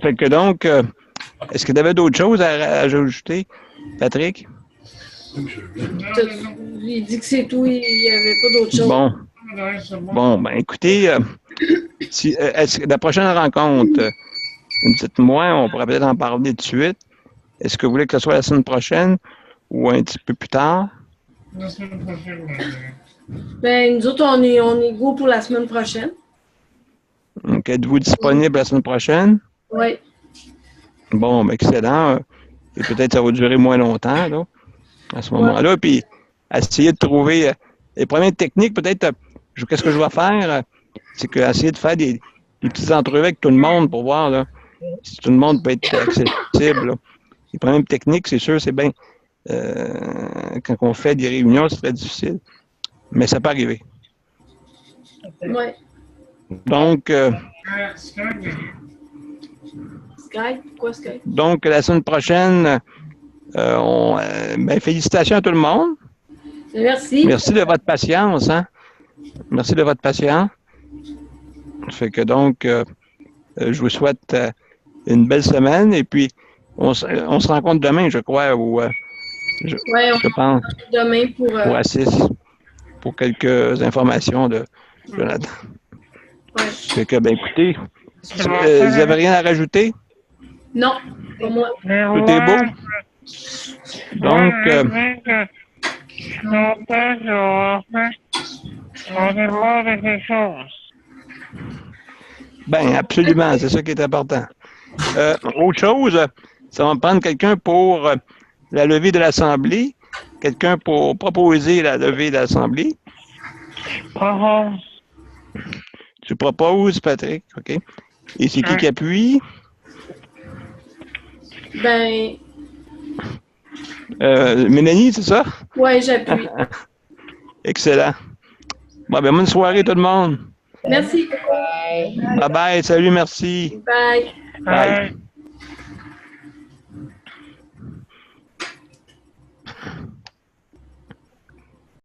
Fait que donc, est-ce que tu avais d'autres choses à ajouter, Patrick? Il dit que c'est tout, il n'y avait pas d'autre chose. Bon. Ouais, c'est bon. Bon, ben écoutez, est-ce que la prochaine rencontre, dites-moi, on pourrait peut-être en parler tout de suite. Est-ce que vous voulez que ce soit la semaine prochaine ou un petit peu plus tard? La semaine prochaine. Ben, nous autres, on est go pour la semaine prochaine. Donc, êtes-vous disponible la semaine prochaine? Oui. Bon, ben, excellent. Et peut-être ça va durer moins longtemps, là, à ce moment-là. Puis, essayer de trouver les problèmes techniques, peut-être, qu'est-ce que je vais faire? C'est essayer de faire des petites entrevues avec tout le monde pour voir là, si tout le monde peut être accessible. Là. Les problèmes techniques, c'est sûr, c'est bien. Quand on fait des réunions, c'est très difficile. Mais ça peut arriver. Oui. Donc, Skype? Pourquoi Skype? donc la semaine prochaine, ben, félicitations à tout le monde. Merci. Merci de votre patience. Hein? Merci de votre patience. Fait que donc, je vous souhaite une belle semaine et puis on se rencontre demain, je crois, ou je pense, Demain pour Assis, pour quelques informations de Jonathan. Ouais. Fait que, ben écoutez, vous n'avez rien à rajouter? Non, pas moi. Tout est beau? Donc, on est voir de quelque chose. ben absolument, c'est ça qui est important. Autre chose, ça va me prendre quelqu'un pour la levée de l'Assemblée, quelqu'un pour proposer la levée de l'Assemblée. Propose. Tu proposes, Patrick, OK? Et c'est qui appuie? Ben, Mélanie, c'est ça? ouais, j'appuie. Excellent. Bon, ben, bonne soirée tout le monde. Merci. Bye. Bye bye, salut, merci. Bye. Bye.